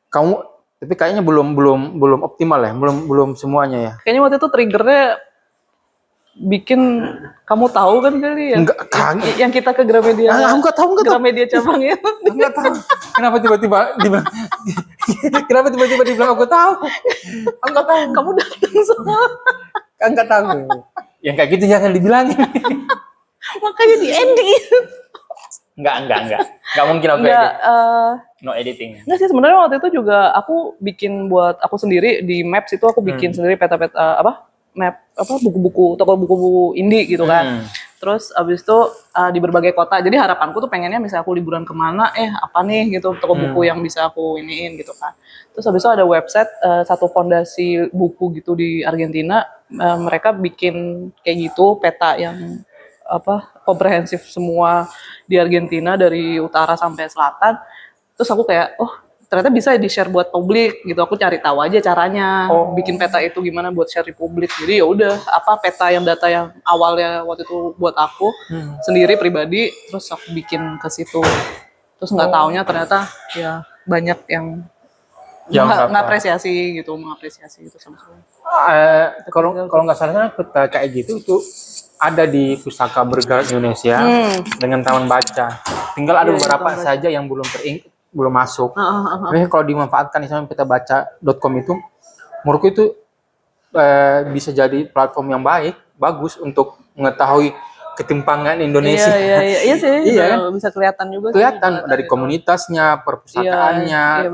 kamu tapi kayaknya belum optimal ya, belum semuanya ya. Kayaknya waktu itu triggernya bikin kamu tahu kan kali ya? Enggak, kaget. Yang kita ke Gramedia. Aku enggak tahu. Gramedia cabang ya. Enggak tahu. Kenapa tiba-tiba dibilang aku tahu? Aku enggak tahu. Kamu datang semua. Enggak tahu. Yang kayak gitu jangan dibilangin. Makanya di ending. Enggak mungkin aku Enggak, no editing. enggak sih, sebenarnya waktu itu juga aku bikin buat aku sendiri di Maps itu aku bikin sendiri peta-peta buku-buku, toko buku indie gitu kan. Terus abis itu di berbagai kota. Jadi harapanku tuh pengennya misalnya aku liburan kemana, apa nih gitu toko buku yang bisa aku iniin gitu kan. Terus abis itu ada website satu fondasi buku gitu di Argentina, mereka bikin kayak gitu peta yang komprehensif semua di Argentina dari utara sampai selatan. Terus aku kayak ternyata bisa di-share buat publik gitu. Aku cari tahu aja caranya bikin peta itu gimana buat share di publik. Jadi ya udah data yang awalnya waktu itu buat aku sendiri pribadi, terus aku bikin ke situ. Terus nggak taunya ternyata ya banyak yang mengapresiasi gitu sama-sama. Kalau nggak salah peta kayak gitu tuh ada di Pustaka Bergerak Indonesia dengan taman baca. Tinggal ada beberapa saja yang belum masuk. Tapi kalau dimanfaatkan misalnya petabaca.com itu, menurutku itu bisa jadi platform yang bagus untuk mengetahui ketimpangan Indonesia. Iya sih. Iya kan? Bisa kelihatan juga. Kelihatan dari komunitasnya, perpustakaannya,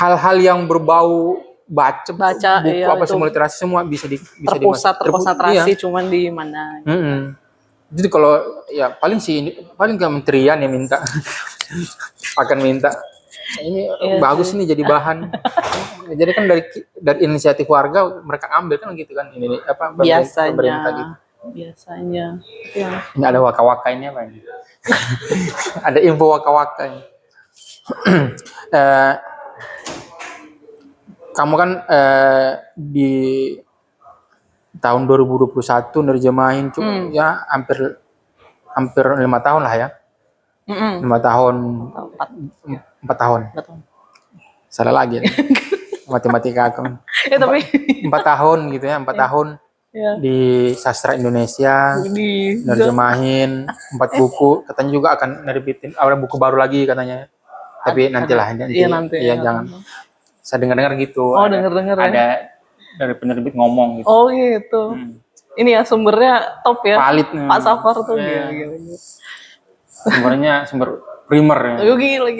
hal-hal yang berbau baca buku semua literasi semua bisa terkonsentrasi cuman di mana. Jadi kalau ya paling kementerian yang minta akan minta ini bagus nih jadi bahan. Jadi kan dari inisiatif warga mereka ambil kan gitu kan ini pemerintah gitu. Biasanya. Ya. Ini ada waka-waka ini apa ini? Ada info waka-waka ini. Kamu kan di tahun 2021 nerjemahin ya hampir 5 tahun lah ya. 5 tahun. 4 tahun. Salah lagi ya. Matematika aku. Tapi 4 tahun gitu ya, 4 tahun. Ya. di Sastra Indonesia, Di nerjemahin 4 buku, katanya juga akan nerbitin ada buku baru lagi katanya. Tapi nantilah Iya nanti. ya jangan. Saya dengar-dengar gitu. Oh, dengar-dengar ya. Ada dari penerbit ngomong gitu. Oh gitu. Ini ya sumbernya top ya. Valid. Pak Safar tuh Iya. gila. Sumbernya sumber primer ya. Oh, gila.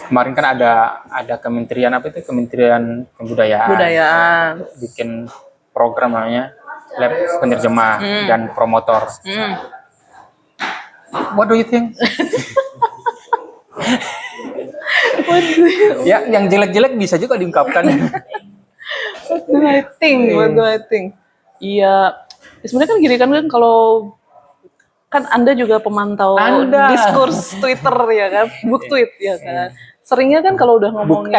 Kemarin kan ada kementerian apa itu, Kementerian Kebudayaan bikin program namanya Lab Penerjemah dan Promotor. What do you think? Ya, yang jelek-jelek bisa juga diungkapkan. What do I think? Iya, sebenarnya kan gini kan kalau kan Anda juga pemantau diskurs Twitter ya kan, book tweet ya kan. Seringnya kan kalau udah ngomongin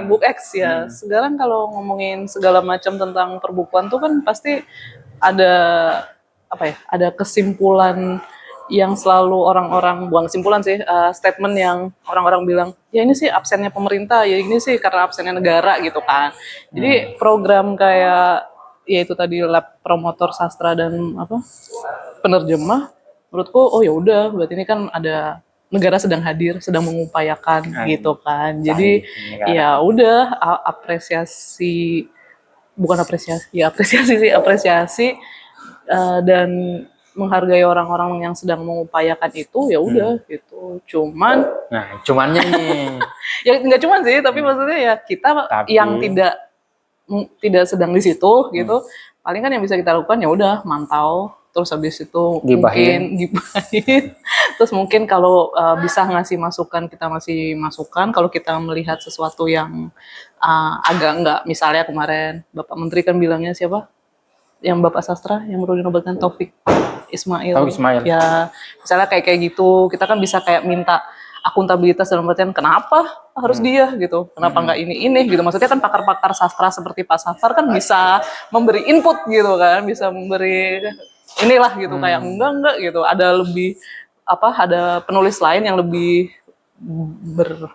book X ya. Sekarang kalau ngomongin segala macam tentang perbukuan tuh kan pasti ada apa ya? Ada kesimpulan yang selalu orang-orang buang kesimpulan sih, statement yang orang-orang bilang ya ini sih absennya pemerintah, ya ini sih karena absennya negara gitu kan. Jadi program kayak ya itu tadi lab promotor sastra dan penerjemah, menurutku oh ya udah berarti ini kan ada negara sedang hadir, sedang mengupayakan gitu kan. Jadi ya udah apresiasi dan menghargai orang-orang yang sedang mengupayakan itu ya udah gitu. Cumannya nih ya nggak cuman sih, tapi maksudnya ya kita yang tidak sedang di situ gitu, paling kan yang bisa kita lakukan ya udah mantau, terus habis itu gibahin terus mungkin kalau bisa ngasih masukan, kita ngasih masukan kalau kita melihat sesuatu yang agak enggak, misalnya kemarin Bapak Menteri kan bilangnya siapa yang Bapak Sastra yang baru dinobatkan, Taufik Ismail. Ya misalnya kayak gitu, kita kan bisa kayak minta akuntabilitas dalam artian kenapa harus dia gitu, kenapa nggak ini gitu. Maksudnya kan pakar-pakar sastra seperti Pak Safar kan bisa memberi input gitu kan, bisa memberi inilah gitu, kayak enggak gitu, ada lebih ada penulis lain yang lebih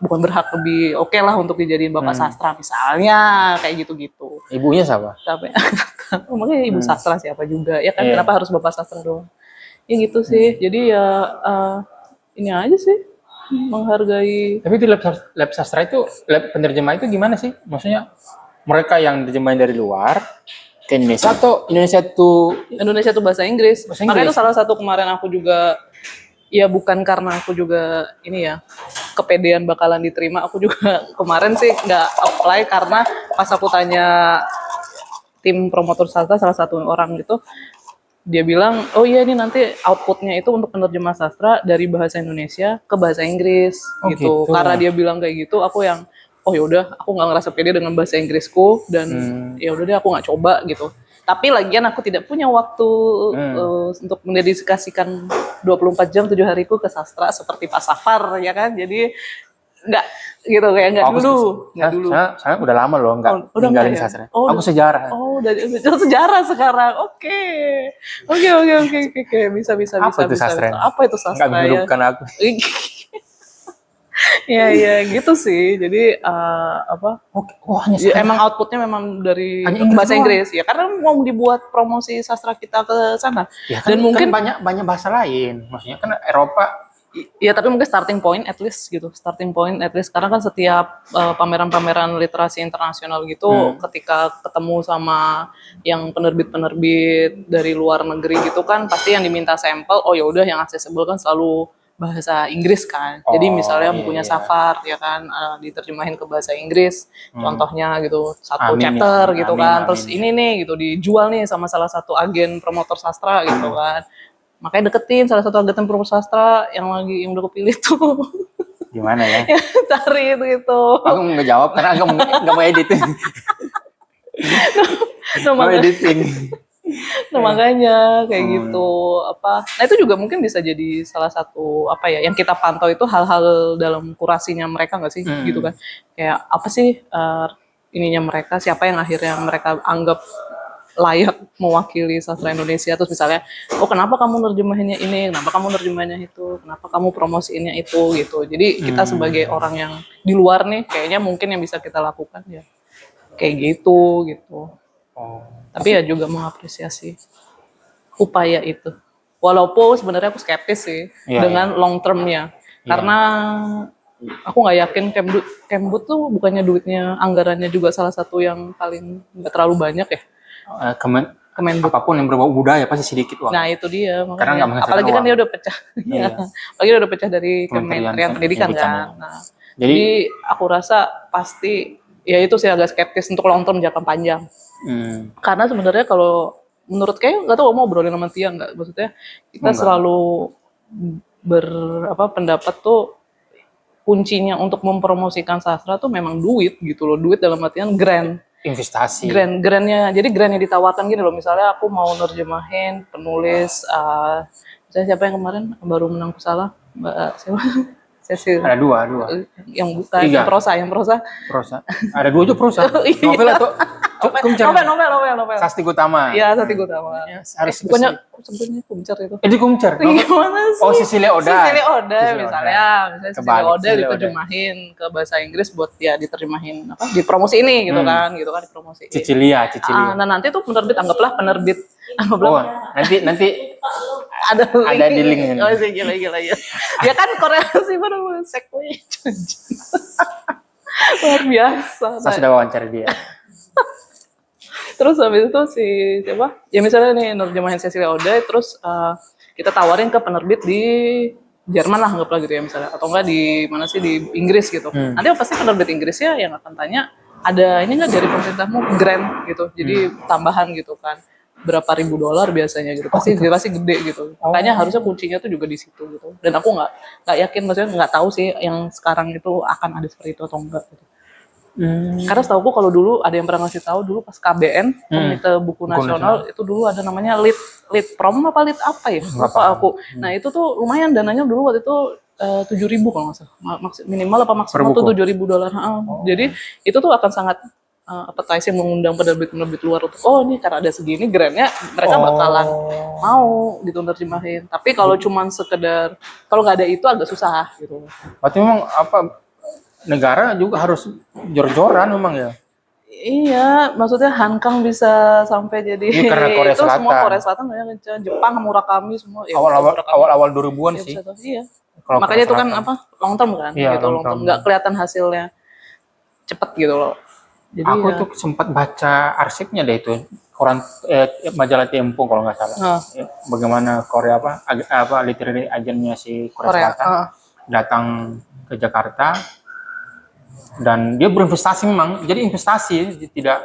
bukan berhak, lebih oke lah untuk dijadiin Bapak Sastra misalnya, kayak gitu-gitu. Ibunya siapa? Makanya Ibu Sastra siapa juga ya kan, kenapa harus Bapak Sastra doang ya gitu sih. Jadi ya ini aja sih, menghargai. Tapi di lab sastra itu, lab penerjemah itu gimana sih? Maksudnya mereka yang terjemahin dari luar ke Indonesia atau Indonesia tuh bahasa Inggris. Makanya itu salah satu kemarin aku juga, ya bukan karena aku juga ini ya kepedean bakalan diterima, aku juga kemarin sih nggak apply karena pas aku tanya tim promotor sastra, salah satu orang gitu, dia bilang oh iya ini nanti outputnya itu untuk penerjemah sastra dari bahasa Indonesia ke bahasa Inggris gitu. Karena dia bilang kayak gitu, aku yang oh yaudah, aku nggak ngerasa pede dengan bahasa Inggrisku dan ya udah deh aku nggak coba gitu. Tapi lagian aku tidak punya waktu untuk mendedikasikan 24 jam 7 hariku ke sastra seperti Pak Safar ya kan. Jadi nggak gitu, kayak nggak dulu. Saya udah lama loh nggak ninggalin sastra. Aku sejarah. Oh, udah sejarah sekarang. Oke. Bisa. Apa itu sastra? Nggak menghidupkan aku. Ya gitu sih. Jadi emang outputnya memang dari bahasa Inggris ya, karena mau dibuat promosi sastra kita ke sana. Ya, dan mungkin banyak bahasa lain. Maksudnya kan Eropa. Ya tapi mungkin starting point at least karena kan setiap pameran-pameran literasi internasional gitu, ketika ketemu sama yang penerbit-penerbit dari luar negeri gitu kan, pasti yang diminta sampel, oh ya udah yang accessible kan selalu bahasa Inggris kan. Jadi misalnya bukunya Safar ya kan diterjemahin ke bahasa Inggris, contohnya gitu satu chapter gitu kan, terus ini nih gitu dijual nih sama salah satu agen promotor sastra gitu kan. Makanya deketin salah satu agen promotor sastra yang udah kepilih tuh. Gimana ya? Cari itu gitu. Aku nggak jawab karena nggak mau edit. Mau editing. Nah makanya kayak gitu Nah itu juga mungkin bisa jadi salah satu yang kita pantau itu hal-hal dalam kurasinya mereka nggak sih gitu kan, kayak apa sih ininya mereka, siapa yang akhirnya mereka anggap layak mewakili sastra Indonesia. Terus misalnya, oh kenapa kamu nerjemahinnya ini, kenapa kamu nerjemahinnya itu, kenapa kamu promosiinnya itu gitu. Jadi kita sebagai orang yang di luar nih, kayaknya mungkin yang bisa kita lakukan ya kayak gitu gitu. Oh. Tapi ya juga mengapresiasi upaya itu. Walaupun sebenarnya aku skeptis sih Iya, dengan long termnya, Iya. karena aku nggak yakin Kemdut tuh bukannya duitnya anggarannya juga salah satu yang paling nggak terlalu banyak ya. Kemendut. Apapun yang berbau budaya pasti sedikit uang. Nah itu dia Karena makanya. nggak menghasilkan Apalagi kan uang. dia udah pecah, Iya. apalagi dia udah pecah dari Kementerian Kementerian Pendidikan Pendidikan, kan. ya. Nah, Jadi, jadi aku rasa pasti ya itu sih agak skeptis untuk long term jangka panjang. Karena sebenarnya kalau menurut kayak nggak tahu mau obrolin sama Tia nggak, maksudnya kita Enggak. selalu pendapat tuh kuncinya untuk mempromosikan sastra tuh memang duit gitu loh, duit dalam artian grant. investasi. Grant-grantnya, jadi grant yang ditawarkan gini loh, misalnya aku mau nerjemahin penulis, misalnya siapa yang kemarin baru menang Salah, Mbak siapa? Cecil. Ada dua. Yang bukan, Tiga. yang prosa. Prosa. Ada dua juga prosa. Oh, iya. Novel atau Kumcer. Novel. Sasti Gutama. Iya, Sati Gutama. Ya, harus Bukannya sebutnya Kumcer itu. Itu Kumcer. Novel. Gimana sih? Oh, Cecilia Oda. Cecilia Oda misalnya Cecilia Kebalik, Oda Cecilia Oda. diterjemahin ke bahasa Inggris buat ya diterjemahin apa di promosi ini gitu kan dipromosiin. Cecilia. Nah nanti tuh penerbit anggaplah Oh, nanti ada di link ini. Oh sih gila ya. Ya kan korelasi baru sekwe. Luar biasa. Saya sudah wawancara dia. Terus habis itu si siapa? Ya misalnya nih nerjemahin Cecilia Oda, terus kita tawarin ke penerbit di Jerman lah anggaplah gitu ya misalnya, atau enggak di mana sih di Inggris gitu. Nanti pasti penerbit Inggrisnya yang akan tanya ada ini nggak dari pemerintahmu grant gitu, jadi tambahan gitu kan berapa ribu dolar biasanya gitu, pasti gede gitu. Makanya harusnya kuncinya tuh juga di situ gitu. Dan aku nggak yakin, maksudnya nggak tahu sih yang sekarang itu akan ada seperti itu atau enggak gitu. Karena setahu kalau dulu ada yang pernah ngasih tahu dulu pas KBN Komite Buku Nasional itu dulu ada namanya lead prom apa lead apa ya lupa aku. Nah itu tuh lumayan dananya dulu waktu itu 7.000 kalau nggak salah, minimal apa maksimal tuh $7.000. Jadi itu tuh akan sangat appetizing mengundang penerbit luar untuk ini karena ada segini grantnya mereka bakalan mau gitu nerjemahin. Tapi kalau cuman sekedar kalau nggak ada itu agak susah gitu. Berarti memang negara juga harus jor-joran memang ya. Iya, maksudnya Hankang bisa sampai jadi Ini karena Korea itu Selatan. semua Korea Selatan banyak ngejar. Jepang Murakami semua. Ya, Awal 2000-an ya, sih. Iya. Kalau Makanya Korea itu kan Selatan. long term kan, Iya, gitu long term. Nggak kelihatan hasilnya cepet gitu loh. Jadi Aku tuh sempat baca arsipnya deh itu koran majalah Tempo kalau nggak salah. Bagaimana Korea literary agentnya si Korea Selatan datang ke Jakarta. Dan dia berinvestasi memang, jadi investasi tidak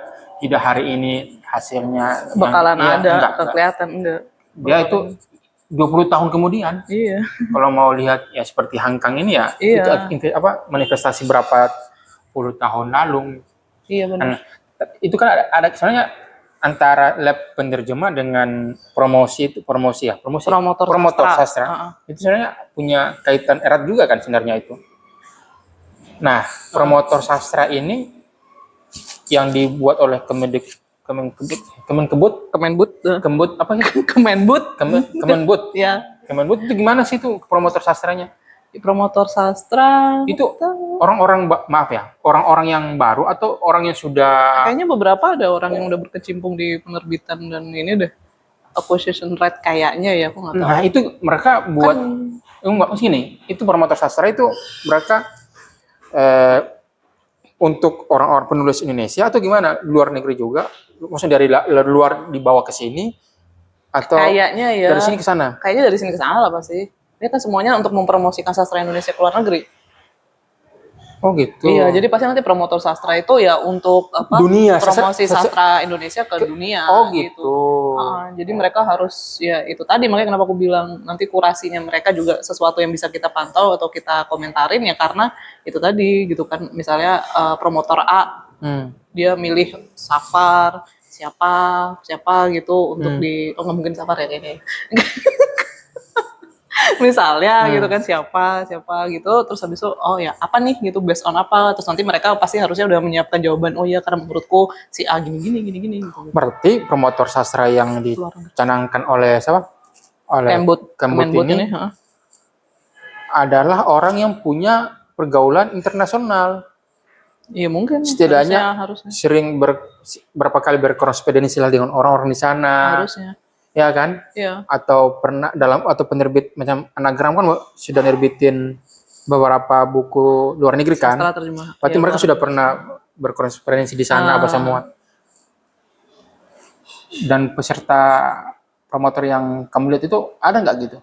hari ini hasilnya bakalan enggak. kelihatan enggak. Dia itu 20 tahun kemudian. Iya. Kalau mau lihat ya seperti Hankang ini ya, itu manifestasi berapa puluh tahun lalu. Iya benar. Itu kan ada sebenarnya antara lab penerjemah dengan promotor sastra. Itu sebenarnya punya kaitan erat juga kan sebenarnya itu. Nah, promotor sastra ini yang dibuat oleh Kemendut apa ya? Kemenbud. Ya. Kemenbud itu gimana sih itu promotor sastranya? Promotor sastra itu orang-orang yang baru atau orang yang sudah kayaknya beberapa ada orang yang udah berkecimpung di penerbitan dan ini deh acquisition right kayaknya ya aku nggak tahu. Nah itu mereka buat sini itu promotor sastra itu mereka untuk orang-orang penulis Indonesia atau gimana luar negeri juga maksudnya dari luar dibawa ke sini atau kayaknya ya dari sini ke sana? Kayaknya dari sini ke sana lah pasti. Ini kan semuanya untuk mempromosikan sastra Indonesia ke luar negeri. Oh gitu. Iya, jadi pasti nanti promotor sastra itu ya untuk dunia, promosi sastra Indonesia ke dunia. Oh gitu. Jadi mereka harus ya itu tadi makanya kenapa aku bilang nanti kurasinya mereka juga sesuatu yang bisa kita pantau atau kita komentarin ya karena itu tadi gitu kan misalnya promotor A dia milih Safar siapa gitu untuk nggak mungkin Safar ya kayaknya. Misalnya gitu kan siapa gitu, terus habis itu oh ya apa nih gitu based on apa, terus nanti mereka pasti harusnya udah menyiapkan jawaban, oh ya karena menurutku si A gini gitu. Berarti promotor sastra yang Luar negeri. dicanangkan oleh siapa? Oleh Kembut Kembut ini heeh. adalah orang yang punya pergaulan internasional. Iya mungkin Setidaknya harusnya sering berapa kali berkorespondensi lah dengan orang-orang di sana, harusnya ya kan? iya. Atau pernah atau penerbit macam Anagram kan sudah nerbitin beberapa buku luar negeri kan? Sastra terjemah. Berarti Iya, mereka luar sudah negeri. pernah berkorespondensi di sana apa semua. Dan peserta promotor yang kamu lihat itu ada nggak gitu?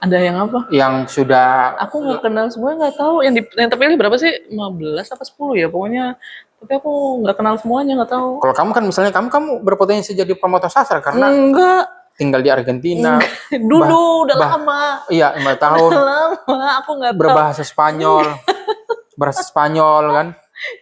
Ada yang apa? Yang sudah Aku nggak kenal semuanya, nggak tahu yang terpilih berapa sih, 15 apa 10 ya pokoknya, tapi aku nggak kenal semuanya, nggak tahu. kalau kamu kan misalnya kamu berpotensi jadi promotor sastra karena Enggak, tinggal di Argentina. dulu udah lama. Iya, 5 tahun. Udah lama, aku nggak tahu. Berbahasa Spanyol. Bahasa Spanyol kan.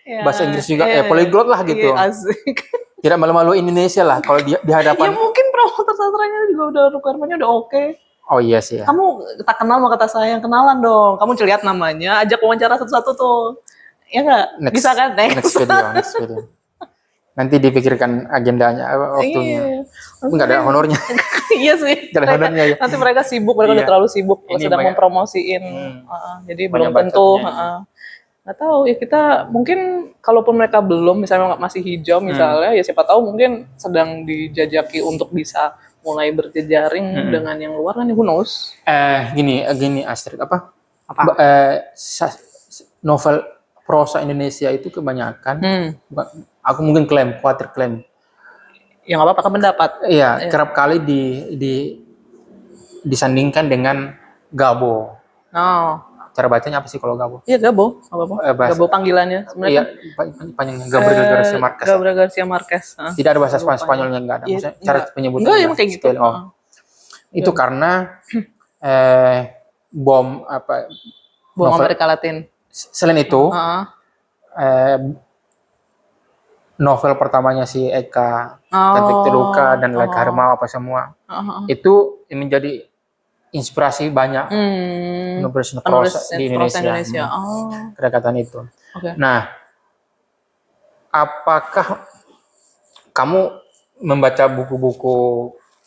Ya, Bahasa Inggris juga, polyglot lah gitu. Iya, asik. Tidak malu-malu Indonesia lah kalau di Ya hadapan. mungkin promotor sastranya juga udah requirement-nya udah oke. Oh iya sih ya. Kamu tak kenal mau kata saya yang kenalan dong. Kamu lihat namanya, ajak wawancara satu-satu tuh. Ya nggak? Bisa kan? Next video. Nanti dipikirkan agendanya, waktunya. Iya. Enggak ada honornya. Iya sih. Nggak ada honornya ya. Nanti mereka sibuk, mereka Iya. udah terlalu sibuk Ini sedang banyak- mempromosiin. Jadi Banyak belum tentu. bacotnya. Nggak tahu ya, kita mungkin kalaupun mereka belum misalnya masih hijau misalnya, ya siapa tahu mungkin sedang dijajaki untuk bisa mulai berjejaring dengan yang luar kan, who knows. Gini Astrid, apa? Apa? Novel prosa Indonesia itu kebanyakan, aku mungkin khawatir klaim. Ya nggak apa-apa, kan pendapat. Iya, kerap kali disandingkan dengan Gabo. Oh, Cara bacanya apa sih kalau Gabo? iya Gabo, nggak apa-apa. Bahasa- Gabo panggilannya sebenarnya. Iya, panjangnya Gabriel Garcia Marquez. Gabriel Garcia Marquez. Tidak ada bahasa Spanyolnya, enggak ada. Iya, Maksudnya cara enggak. penyebutan. Enggak, emang kayak gitu. spell. Oh. Itu karena bom novel. Amerika Latin. Selain itu, Heeh. novel pertamanya si Eka Oh. Cantik Teluka dan Leka Hermawa apa semua. Itu menjadi inspirasi banyak penulis prosa di Indonesia. Oh, Kedekatan itu. oke. Nah, apakah kamu membaca buku-buku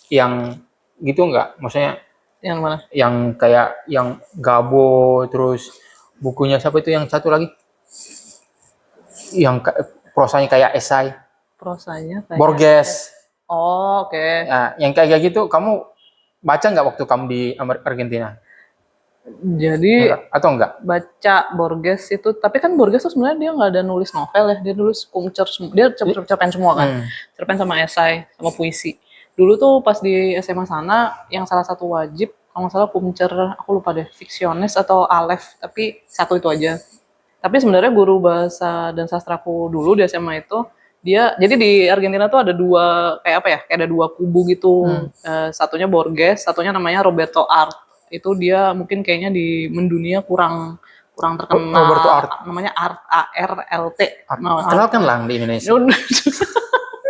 yang gitu nggak? Maksudnya Yang mana? yang kayak yang Gabo, terus bukunya siapa itu yang satu lagi? Yang prosanya kayak esai, Prosanya kayak. Borges. Oh, oke. Nah, yang kayak gitu kamu baca nggak waktu kamu di Argentina? Jadi Atau enggak? baca Borges itu, tapi kan Borges tuh sebenarnya dia nggak ada nulis novel ya, dia nulis dia cerpen semua kan, cerpen sama esai sama puisi. Dulu tuh pas di SMA sana, yang salah satu wajib kalau nggak salah kumcer, aku lupa deh, fiksionis atau alef, tapi satu itu aja. Tapi sebenarnya guru bahasa dan sastraku dulu di SMA itu, dia jadi di Argentina tuh ada dua kayak apa ya, kayak ada dua kubu gitu. Satunya Borges, satunya namanya Roberto Art. Itu dia mungkin kayaknya di mendunia kurang terkenal. Roberto Art. Namanya Art, ARLT. Kenal kan lang di Indonesia.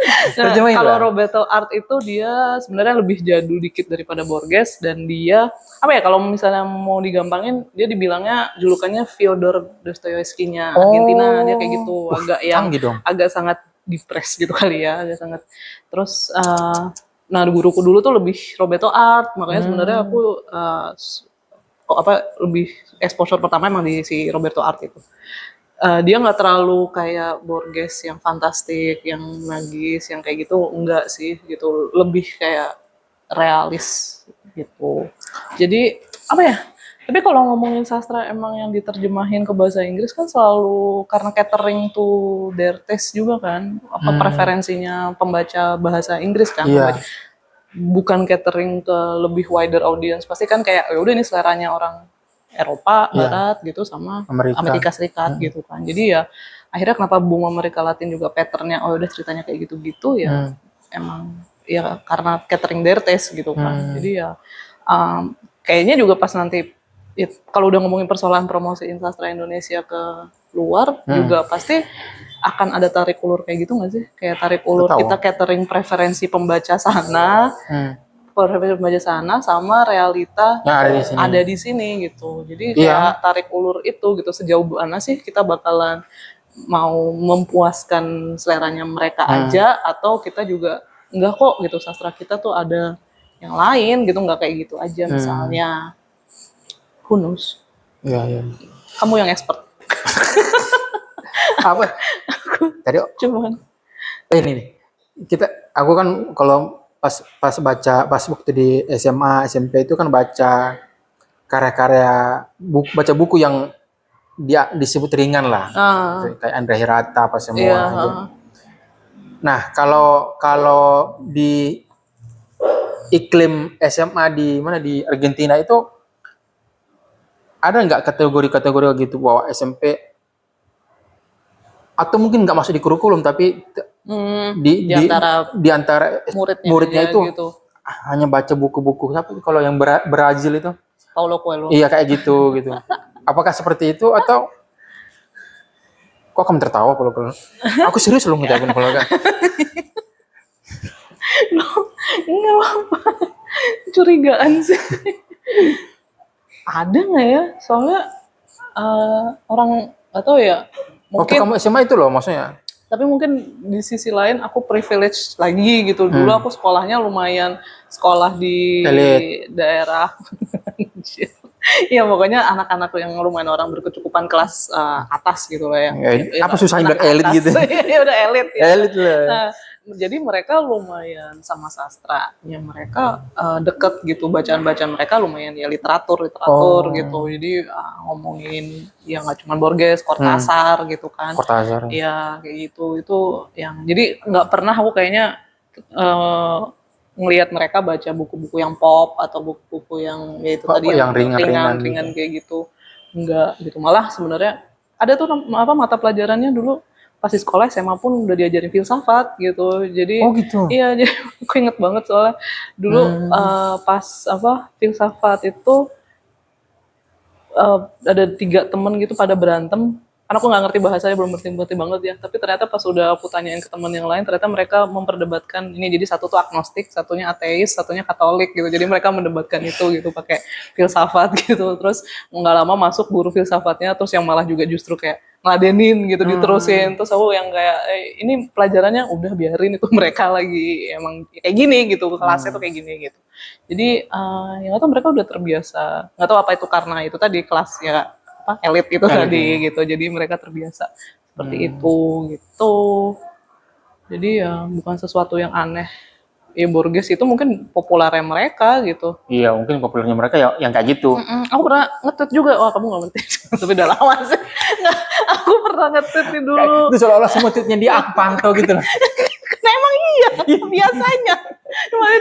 Nah, Terjemahin kalau lah. Roberto Art itu dia sebenarnya lebih jadul dikit daripada Borges, dan dia apa ya, kalau misalnya mau digampangin, dia dibilangnya julukannya Fyodor Dostoyevsky-nya Argentina. Dia kayak gitu, agak yang canggih dong. agak sangat depres gitu kali ya, agak sangat. Terus nah guruku dulu tuh lebih Roberto Art, makanya sebenarnya aku lebih exposure pertama emang di si Roberto Art itu. Dia nggak terlalu kayak Borges yang fantastik, yang magis, yang kayak gitu, enggak sih gitu, lebih kayak realis gitu. Jadi apa ya? Tapi kalau ngomongin sastra emang yang diterjemahin ke bahasa Inggris kan selalu karena catering to their taste juga kan, apa preferensinya pembaca bahasa Inggris kan, Iya. bukan catering ke lebih wider audience, pasti kan kayak ya udah ini seleranya orang Eropa Barat gitu sama Amerika Serikat gitu kan. Jadi ya akhirnya kenapa boom Amerika Latin juga patternnya udah ceritanya kayak gitu-gitu ya, emang ya karena catering their taste gitu kan. Jadi ya kayaknya juga pas nanti kalau udah ngomongin persoalan promosiin sastra Indonesia ke luar juga pasti akan ada tarik ulur kayak gitu nggak sih? Kayak tarik ulur kita catering preferensi pembaca sana profesi remaja sana sama realita Yang ada di sini. ada di sini gitu. Jadi Iya. kayak tarik ulur itu gitu, sejauh mana sih kita bakalan mau mempuaskan seleranya mereka aja, atau kita juga enggak kok gitu, sastra kita tuh ada yang lain gitu, nggak kayak gitu aja misalnya. Who knows? Iya, iya. Kamu yang expert. Apa? Tadi Cuman ini nih. Aku kan kalau pas waktu di SMA, SMP itu kan baca karya-karya baca buku yang dia disebut ringan lah. Kayak Andrea Hirata apa semua iya, gitu. Nah, kalau di iklim SMA di mana di Argentina itu ada nggak kategori-kategori gitu bahwa SMP atau mungkin nggak masuk di kurikulum tapi di antara di antara muridnya aja itu gitu. hanya baca buku-buku. Tapi kalau yang Brazil itu Paulo Coelho. iya kayak gitu. Apakah seperti itu atau kok kamu tertawa kalau aku serius loh ngejawabin kalau kan. Enggak apa-apa. Curigaan sih. Ada nggak ya? Soalnya orang atau ya Waktu mungkin, kamu SMA itu loh maksudnya. tapi mungkin di sisi lain aku privilege lagi gitu. Dulu aku sekolahnya lumayan sekolah di Elit. daerah. Iya, pokoknya anak-anak yang lumayan orang berkecukupan kelas atas gitu lah ya. Apa susahnya bilang elit atas. gitu? Ya udah elit ya. Elit lah. Nah, jadi mereka lumayan sama sastra. Ya mereka deket gitu, bacaan-bacaan mereka lumayan ya literatur gitu. Jadi ngomongin ya nggak cuma Borges, Cortázar gitu kan. Cortázar. Iya, kayak gitu. Itu yang jadi nggak pernah aku kayaknya ngelihat mereka baca buku-buku yang pop atau buku-buku yang ya itu tadi yang ringan kayak gitu. Enggak gitu. Malah sebenarnya ada tuh mata pelajarannya dulu pas di sekolah SMA pun udah diajarin filsafat gitu. Jadi gitu. iya, jadi aku inget banget soalnya dulu pas filsafat itu ada 3 temen gitu pada berantem. Karena aku nggak ngerti bahasanya, belum ngerti banget ya. Tapi ternyata pas udah aku tanyain ke teman yang lain, ternyata mereka memperdebatkan ini. Jadi satu tuh agnostik, satunya ateis, satunya Katolik gitu. Jadi mereka mendebatkan itu gitu pakai filsafat gitu. Terus nggak lama masuk guru filsafatnya, terus yang malah juga justru kayak ngeladenin gitu, diterusin. Terus aku yang kayak ini pelajarannya udah biarin itu, mereka lagi emang kayak gini gitu, kelasnya tuh kayak gini gitu. Jadi yang nggak tahu, mereka udah terbiasa. Nggak tahu apa itu karena itu tadi kelas ya elit itu tadi gitu. Jadi mereka terbiasa seperti itu gitu. Jadi ya bukan sesuatu yang aneh. Ya Borges itu mungkin populernya mereka gitu. Iya, mungkin populernya mereka ya yang kayak gitu. Aku pernah nge-tweet juga, wah kamu nggak ngerti, tapi udah lama sih. Nggak, aku pernah nge-tweet nih dulu. Itu seolah-olah semua tweetnya dia aku pantau gitu loh. Karena emang iya, biasanya. Kemarin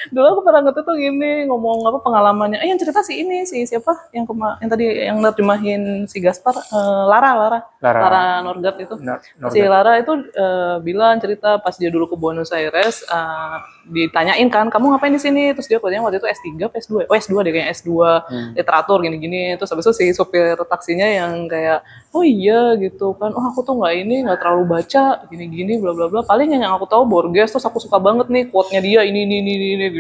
dulu aku pernah nge-tweet tuh gini, ngomong apa pengalamannya. Yang cerita si siapa yang tadi yang nerjemahin si Gaspar, Lara Norgard itu. Si Lara itu bilang cerita pas dia dulu ke Buenos Aires, ditanyain kan, kamu ngapain di sini? Terus dia katanya waktu itu S3 apa S2? Oh S2 deh kayaknya, S2 literatur gini-gini. Terus habis itu si sopir taksinya yang kayak, oh iya gitu kan, oh aku tuh nggak terlalu baca gini-gini bla bla bla, paling yang aku tahu Borges, terus aku suka banget nih quote-nya dia ini dia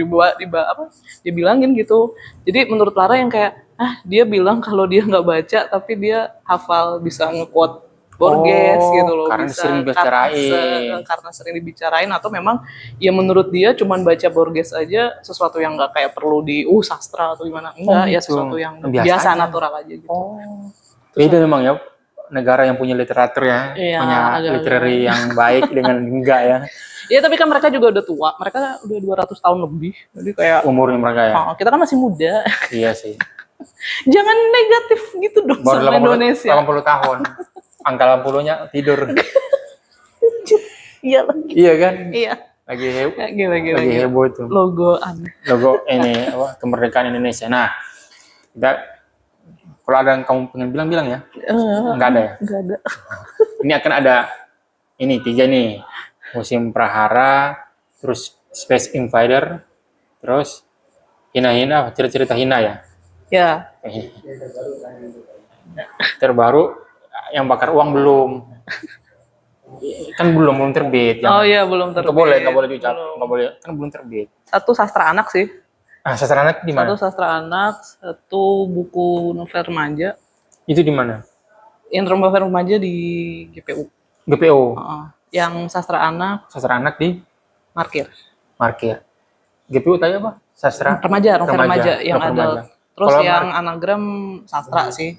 bilangin gitu. Jadi menurut Lara yang kayak dia bilang kalau dia nggak baca tapi dia hafal, bisa nge-quote Borges gitu loh, karena bisa karena sering dibicarain, atau memang ya menurut dia cuman baca Borges aja sesuatu yang nggak kayak perlu di sastra atau gimana, enggak ya sesuatu yang biasa natural aja gitu. Beda memang ya negara yang punya literatur ya, punya literary yang baik dengan enggak ya. Iya, tapi kan mereka juga udah tua. Mereka udah 200 tahun lebih. Jadi kayak umurnya mereka ya. Kita kan masih muda. Iya sih. Jangan negatif gitu dong baru sama Indonesia. 80 tahun. Angka 80-nya tidur. Iya lagi. Iya kan? Iya. Lagi heboh itu. Logo aneh. Logo ini kemerdekaan Indonesia. Nah, kalau ada yang kamu pengen bilang ya? Enggak ada ya? Enggak ada. Ini akan ada ini 3 nih. Musim Prahara, terus Space Invader, terus Hina-Hina, cerita-cerita Hina ya? Ya. Terbaru yang bakar uang belum. Kan belum terbit. Oh iya, belum terbit. Nggak boleh diucap, nggak boleh, kan belum terbit. Satu sastra anak sih. Sastra anak di Satu mana? sastra anak, satu buku novel remaja. Itu di mana? Yang novel remaja di GPU. GPO. Yang sastra anak Sastra anak di Markir. GPU tadi apa? Sastra Remaja, novel remaja yang novel ada. remaja. Terus Kalau yang anagram sastra sih.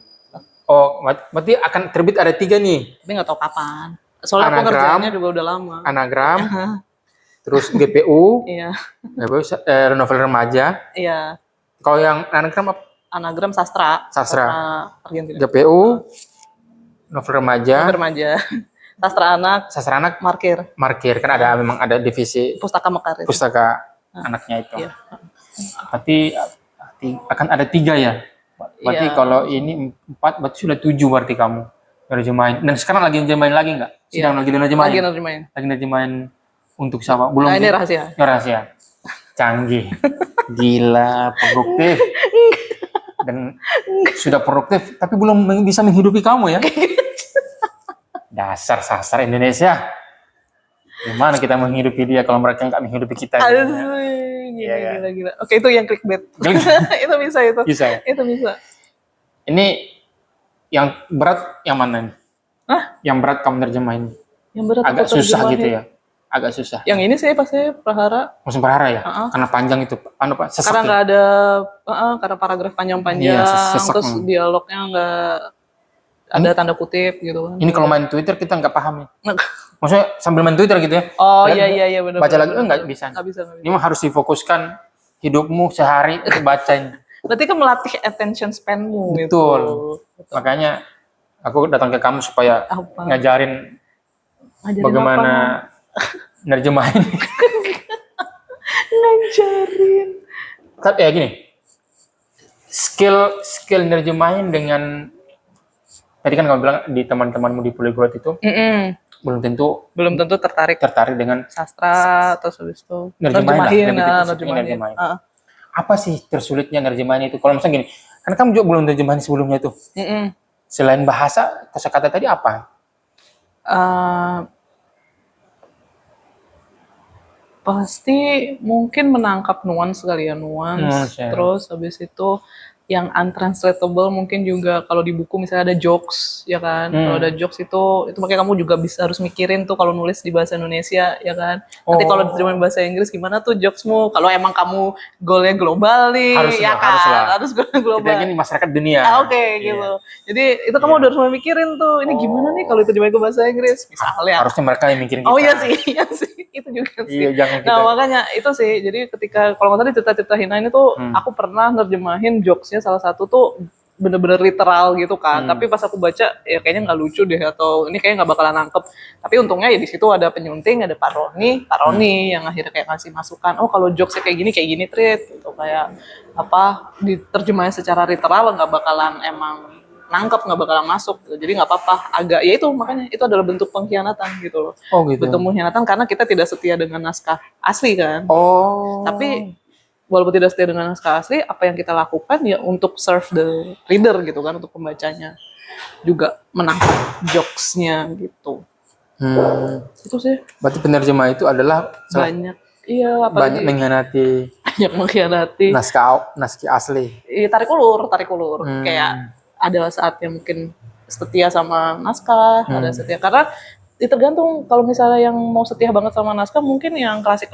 Oh, berarti akan terbit ada 3 nih. Tapi nggak tahu kapan. Soalnya aku Anagram, ngerjainnya juga udah lama. Anagram, terus GPU, Iya, novel remaja. iya. Kalau yang anagram apa? Anagram sastra. Sastra. Argentina. GPU, novel remaja. Novel remaja. Sastra anak. Markir. Kan memang ada divisi Pustaka Mekar itu. pustaka anaknya itu. Iya. Berarti akan ada 3 ya. Berarti Iya. kalau ini 4, berarti sudah 7 berarti kamu nerjemahin. Dan sekarang lagi nerjemahin lagi nggak? Sedang lagi nerjemahin. Lagi nerjemahin untuk siapa? Belum. Nah, ini rahasia. Rahasia. Canggih. Gila, produktif. Dan sudah produktif, tapi belum bisa menghidupi kamu ya. Dasar sastra Indonesia. Gimana kita menghidupi dia kalau mereka nggak menghidupi kita? Aduh, Iya. gila. Oke, itu yang clickbait. Itu bisa itu. Bisa ya? Itu bisa. Ini yang berat yang mana nih? Hah? Yang berat kamu nerjemahin? Yang berat Agak aku susah terjemahin. gitu ya? Agak susah. Yang ini sih pasti Prahara. Musim Prahara ya? Karena panjang itu. Sesek Karena ya? nggak ada, karena paragraf panjang-panjang, Iya, sesek. terus dialognya nggak ada tanda kutip gitu kan. Ini kalau main Twitter kita nggak paham ya. Maksudnya sambil main Twitter gitu ya? Oh Dan iya benar. baca lagi nggak bisa. Nggak bisa. Ini mah harus difokuskan hidupmu sehari untuk bacain. Berarti kan melatih attention span-mu. Betul. Gitu. Makanya aku datang ke kamu supaya ngajarin bagaimana nerjemahin. Ngajarin. Tapi ya gini, skill nerjemahin dengan tadi kan kamu bilang di teman-temanmu di Polyglot itu belum tentu tertarik dengan sastra atau habis itu nerjemahin. nerjemahin. Apa sih tersulitnya nerjemahin itu? Kalau misalnya gini, kan kamu juga belum nerjemahin sebelumnya tuh. Selain bahasa, kosakata tadi apa? Pasti mungkin menangkap nuans kali ya, nuans. Terus habis itu yang untranslatable mungkin juga kalau di buku misalnya ada jokes ya kan. Kalau ada jokes itu makanya kamu juga bisa harus mikirin tuh kalau nulis di bahasa Indonesia ya kan. Nanti kalau diterjemahin bahasa Inggris gimana tuh jokesmu? Kalau emang kamu goalnya global nih harus global. Kita ini masyarakat dunia. Gitu. Jadi itu kamu udah harus mikirin tuh ini gimana nih kalau diterjemahin ke bahasa Inggris misalnya. Harusnya mereka yang mikirin kita. Oh iya sih. Itu juga sih. Nah makanya itu sih. Jadi ketika kalau nggak salah cerita Hina ini tuh aku pernah nerjemahin jokesnya salah satu tuh bener-bener literal gitu kan. Tapi pas aku baca ya kayaknya nggak lucu deh atau ini kayaknya nggak bakalan nangkep. Tapi untungnya ya di situ ada penyunting, ada Pak Roni yang akhirnya kayak ngasih masukan. Oh kalau jokesnya kayak gini Trit gitu kayak apa diterjemahin secara literal nggak bakalan emang nangkep, nggak bakalan masuk gitu. Jadi nggak apa-apa agak ya itu makanya itu adalah bentuk pengkhianatan gitu loh. Bentuk pengkhianatan karena kita tidak setia dengan naskah asli kan. Tapi walaupun tidak setia dengan naskah asli, apa yang kita lakukan ya untuk serve the reader gitu kan, untuk pembacanya juga menangkap jokes-nya gitu. Itu sih. Berarti penerjemah itu adalah banyak mengkhianati naskah asli. Tarik ulur. Kayak ada saatnya mungkin setia sama naskah, ada setia karena tergantung kalau misalnya yang mau setia banget sama naskah mungkin yang klasik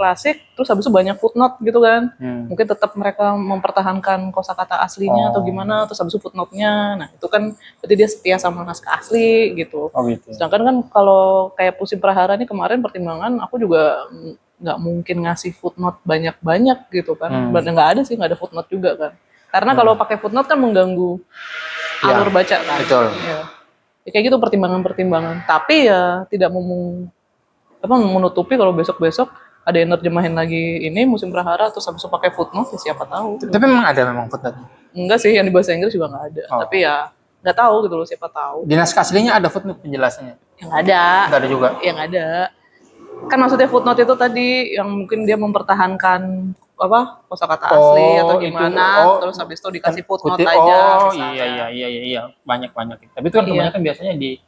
terus habis itu banyak footnote gitu kan. Mungkin tetap mereka mempertahankan kosakata aslinya atau gimana terus habis itu footnote-nya. Nah, itu kan berarti dia setia sama naskah asli gitu. Sedangkan kan kalau kayak Musim Prahara nih kemarin pertimbangan aku juga nggak mungkin ngasih footnote banyak-banyak gitu kan. Nggak ada footnote juga kan. Karena kalau pakai footnote kan mengganggu alur baca kan. Betul. Ya. Kayak gitu pertimbangan-pertimbangan. Tapi ya tidak menutupi kalau besok-besok ada yang nerjemahin lagi ini Musim Prahara terus habis itu pakai footnote ya siapa tahu. Tapi memang ada footnote. Enggak sih, yang di bahasa Inggris juga nggak ada. Tapi ya nggak tahu gitu loh, siapa tahu. Di naskah aslinya ada footnote penjelasannya? Yang ada. Nggak ada juga? Yang ada. Kan maksudnya footnote itu tadi yang mungkin dia mempertahankan kosakata asli atau gimana, terus habis itu dikasih footnote aja. Iya, banyak. Tapi itu kan kebanyakan biasanya di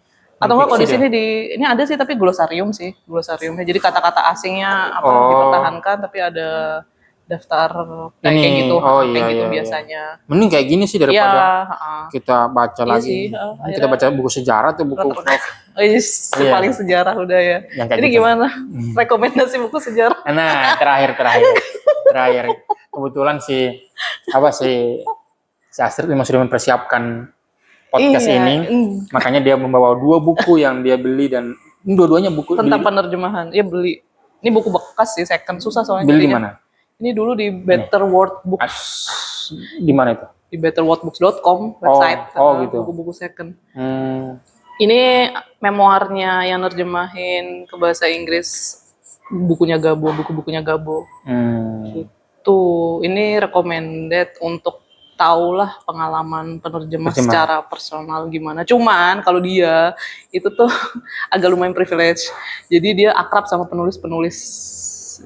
Atau enggak kalau di Fiksi sini ini ada sih tapi glosarium sih, glosariumnya. Jadi kata-kata asingnya apa Oh. dipertahankan tapi ada daftar kayak Ini, gitu, oh kayak iya, gitu iya, iya. biasanya. Mending kayak gini sih Iya, daripada heeh. kita baca Iya lagi. sih, Kita akhirnya baca buku sejarah tuh, buku Iya. paling sejarah udah ya. yang kayak Jadi gitu. gimana? Rekomendasi buku sejarah? Nah, terakhir. Kebetulan si Astrid memang sudah mempersiapkan podcast Iya, ini, makanya dia membawa 2 buku yang dia beli dan dua-duanya buku tentang beli, penerjemahan. Iya beli. Ini buku bekas sih, second susah soalnya beli di nyarinya. mana? Ini dulu di Better World Books. Di mana itu? Di betterworldbooks.com website, gitu. buku-buku second. Hmm, Ini memoirnya yang nerjemahin ke bahasa Inggris, bukunya buku-bukunya Gabo. Gitu. Ini recommended untuk tahulah pengalaman penerjemah secara personal gimana. Cuman kalau dia itu tuh agak lumayan privilege. Jadi dia akrab sama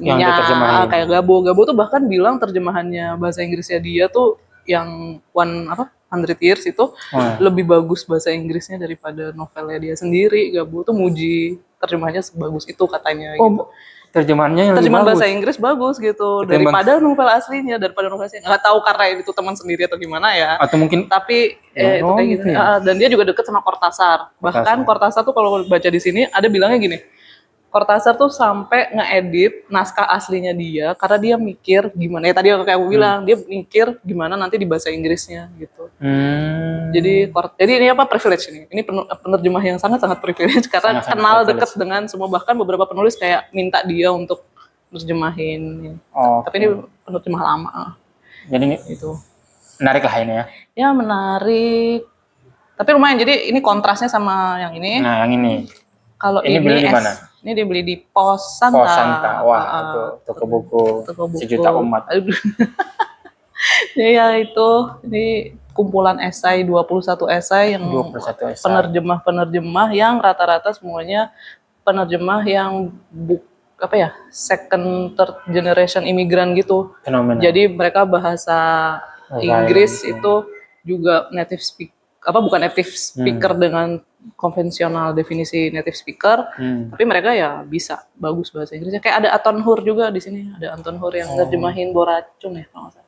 Yang diterjemahin. kayak Gabo. Gabo tuh bahkan bilang terjemahannya bahasa Inggrisnya dia tuh yang 100 Years itu lebih bagus bahasa Inggrisnya daripada novelnya dia sendiri. Gabo tuh muji terjemahannya sebagus itu katanya gitu. Terjemahannya yang Terjemahan lebih bagus. bahasa Inggris bagus gitu daripada novel aslinya, daripada novel aslinya. Nggak tahu karena itu teman sendiri atau gimana ya. Atau mungkin Tapi itu kayak gitu. ya. Dan dia juga deket sama Cortázar. Bahkan Cortázar tuh kalau baca di sini ada bilangnya gini. Cortázar tuh sampai ngeedit naskah aslinya dia karena dia mikir gimana ya tadi kayak aku bilang, dia mikir gimana nanti di bahasa Inggrisnya gitu. Jadi ini apa privilege ini? Ini penerjemah yang sangat-sangat privilege karena kenal dekat dengan semua, bahkan beberapa penulis kayak minta dia untuk nerjemahin. Tapi ini penerjemah lama. Jadi itu menarik lah ini ya. Ya menarik. Tapi lumayan. Jadi ini kontrasnya sama yang ini. Nah, yang ini. Kalau ini beli di mana? Ini dibeli di Pos Santa. Wah, itu toko buku sejuta umat. Ya itu, ini kumpulan esai 21 esai yang 21 esai. Penerjemah yang rata-rata semuanya penerjemah yang second third generation imigran gitu. Fenomena. Jadi mereka bahasa Inggris itu juga native bukan native speaker dengan konvensional definisi native speaker, tapi mereka ya bisa bagus bahasa Inggrisnya. Kayak ada Anton Hur juga di sini, ada Anton Hur yang nerjemahin Boracun ya kalau nggak salah.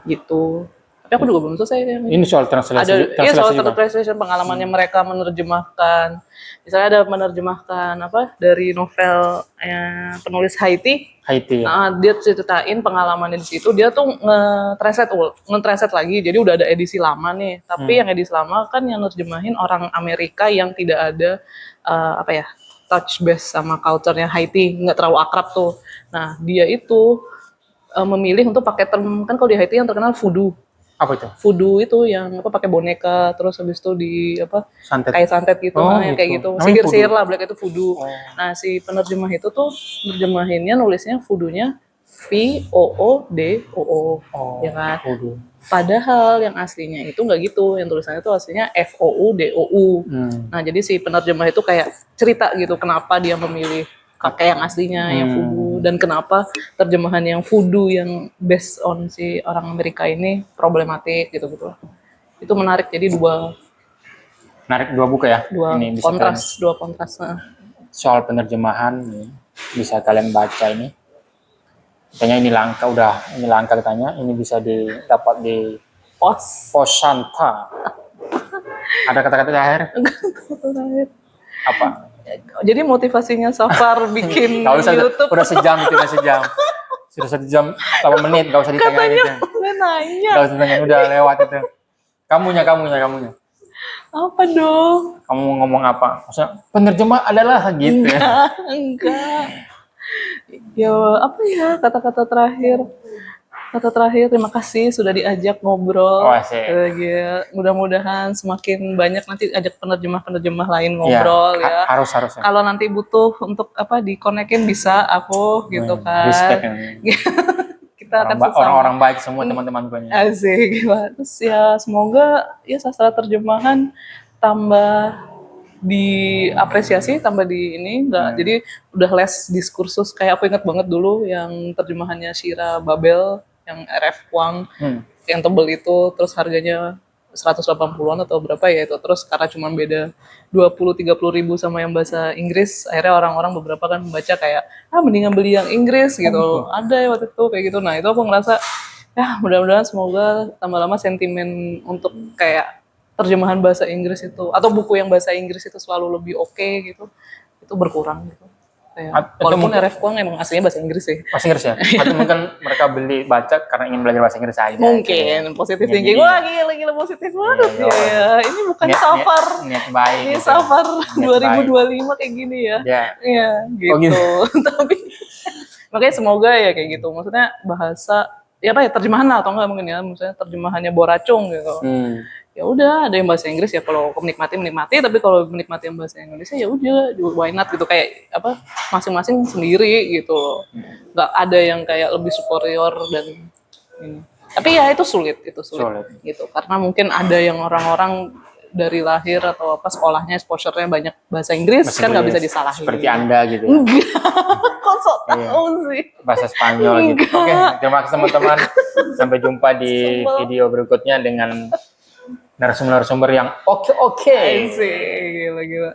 Gitu. Tapi aku juga belum selesai. Ini soal translasi. Soal translation pengalamannya mereka menerjemahkan. Misalnya ada menerjemahkan dari novel penulis Haiti. Ya. Dia ceritain pengalamannya di situ. Dia tuh nge-translate lagi. Jadi udah ada edisi lama nih. Tapi yang edisi lama kan yang nerjemahin orang Amerika yang tidak ada touch base sama culture-nya Haiti, nggak terlalu akrab tuh. Nah dia itu memilih untuk pakai term, kan kalau di Haiti yang terkenal voodoo. Apa itu? Voodoo itu yang pakai boneka terus habis itu kayak santet gitu, yang kayak gitu. Sihir-sihir lah, black itu voodoo. Nah, si penerjemah itu tuh nerjemahinnya nulisnya voodoo-nya VOODOO. Ya kan? Voodoo. Padahal yang aslinya itu nggak gitu, yang tulisannya itu aslinya FOUDOU. Nah, jadi si penerjemah itu kayak cerita gitu kenapa dia memilih pakai yang aslinya yang voodoo dan kenapa terjemahan yang voodoo yang based on si orang Amerika ini problematik gitu-gitu. Itu menarik, jadi dua buku ya. Ini dua kontras. Soal penerjemahan bisa kalian baca ini. Katanya ini langka katanya. Ini bisa didapat di Pos Santa. Ada kata-kata terakhir? Apa? Jadi motivasinya Safar bikin YouTube. Udah sejam. Sudah 1 jam 8 menit, gak usah ditanya. Katanya udah nanya. Gak usah ditanya, udah lewat itu. Kamunya. Apa dong? Kamu ngomong apa? Maksudnya penerjemah adalah gitu ya? Enggak. Ya apa ya kata-kata terakhir? Kata terakhir, terima kasih sudah diajak ngobrol. Mudah-mudahan semakin banyak nanti ajak penerjemah lain ngobrol ya. Harus. Kalau nanti butuh untuk dikonekin bisa aku gitu kan. Respect. Kita akan orang-orang baik semua teman-teman gue. Asik. Terus ya semoga ya sastra terjemahan tambah diapresiasi, tambah di ini jadi udah les diskursus. Kayak aku ingat banget dulu yang terjemahannya Shira Babel yang RF Wang yang tebel itu, terus harganya 180-an atau berapa ya itu. Terus karena cuma beda 20-30 ribu sama yang bahasa Inggris, akhirnya orang-orang beberapa kan membaca kayak, mendingan beli yang Inggris gitu. Ada ya waktu itu kayak gitu. Nah itu aku ngerasa, ya mudah-mudahan semoga lama-lama sentimen untuk kayak terjemahan bahasa Inggris itu, atau buku yang bahasa Inggris itu selalu lebih oke gitu, itu berkurang gitu. Kayak, walaupun RF Kuang emang aslinya bahasa Inggris sih. Bahasa Inggris ya? Atau mungkin mereka beli baca karena ingin belajar bahasa Inggris aja. Mungkin positif Iya, thinking. iya. Wah gila positif banget Iya, ya. Ini bukan Niat- safar. niat baik Ini gitu. safar Niat 2025 kayak gini ya. Ya. Iya, gitu. Oh, gitu. Tapi makanya semoga ya kayak gitu. Maksudnya bahasa ya apa ya, terjemahan lah atau enggak mungkin ya, misalnya terjemahannya Boracung gitu. Ya udah, ada yang bahasa Inggris ya, kalau menikmati, tapi kalau menikmati yang bahasa Indonesia ya udah, why not gitu, kayak apa, masing-masing sendiri gitu loh. Nggak ada yang kayak lebih superior dan ini. Tapi ya itu sulit gitu, karena mungkin ada yang orang-orang dari lahir atau apa sekolahnya exposure-nya banyak bahasa Inggris, Bahasa kan nggak Inggris. bisa disalahin. Seperti Anda gitu ya. Enggak, kok sok tahu sih. Bahasa Spanyol gitu. Oke, terima kasih teman-teman. Sampai jumpa di Sebel. video berikutnya dengan narasumber-narasumber yang oke. Asik, gila.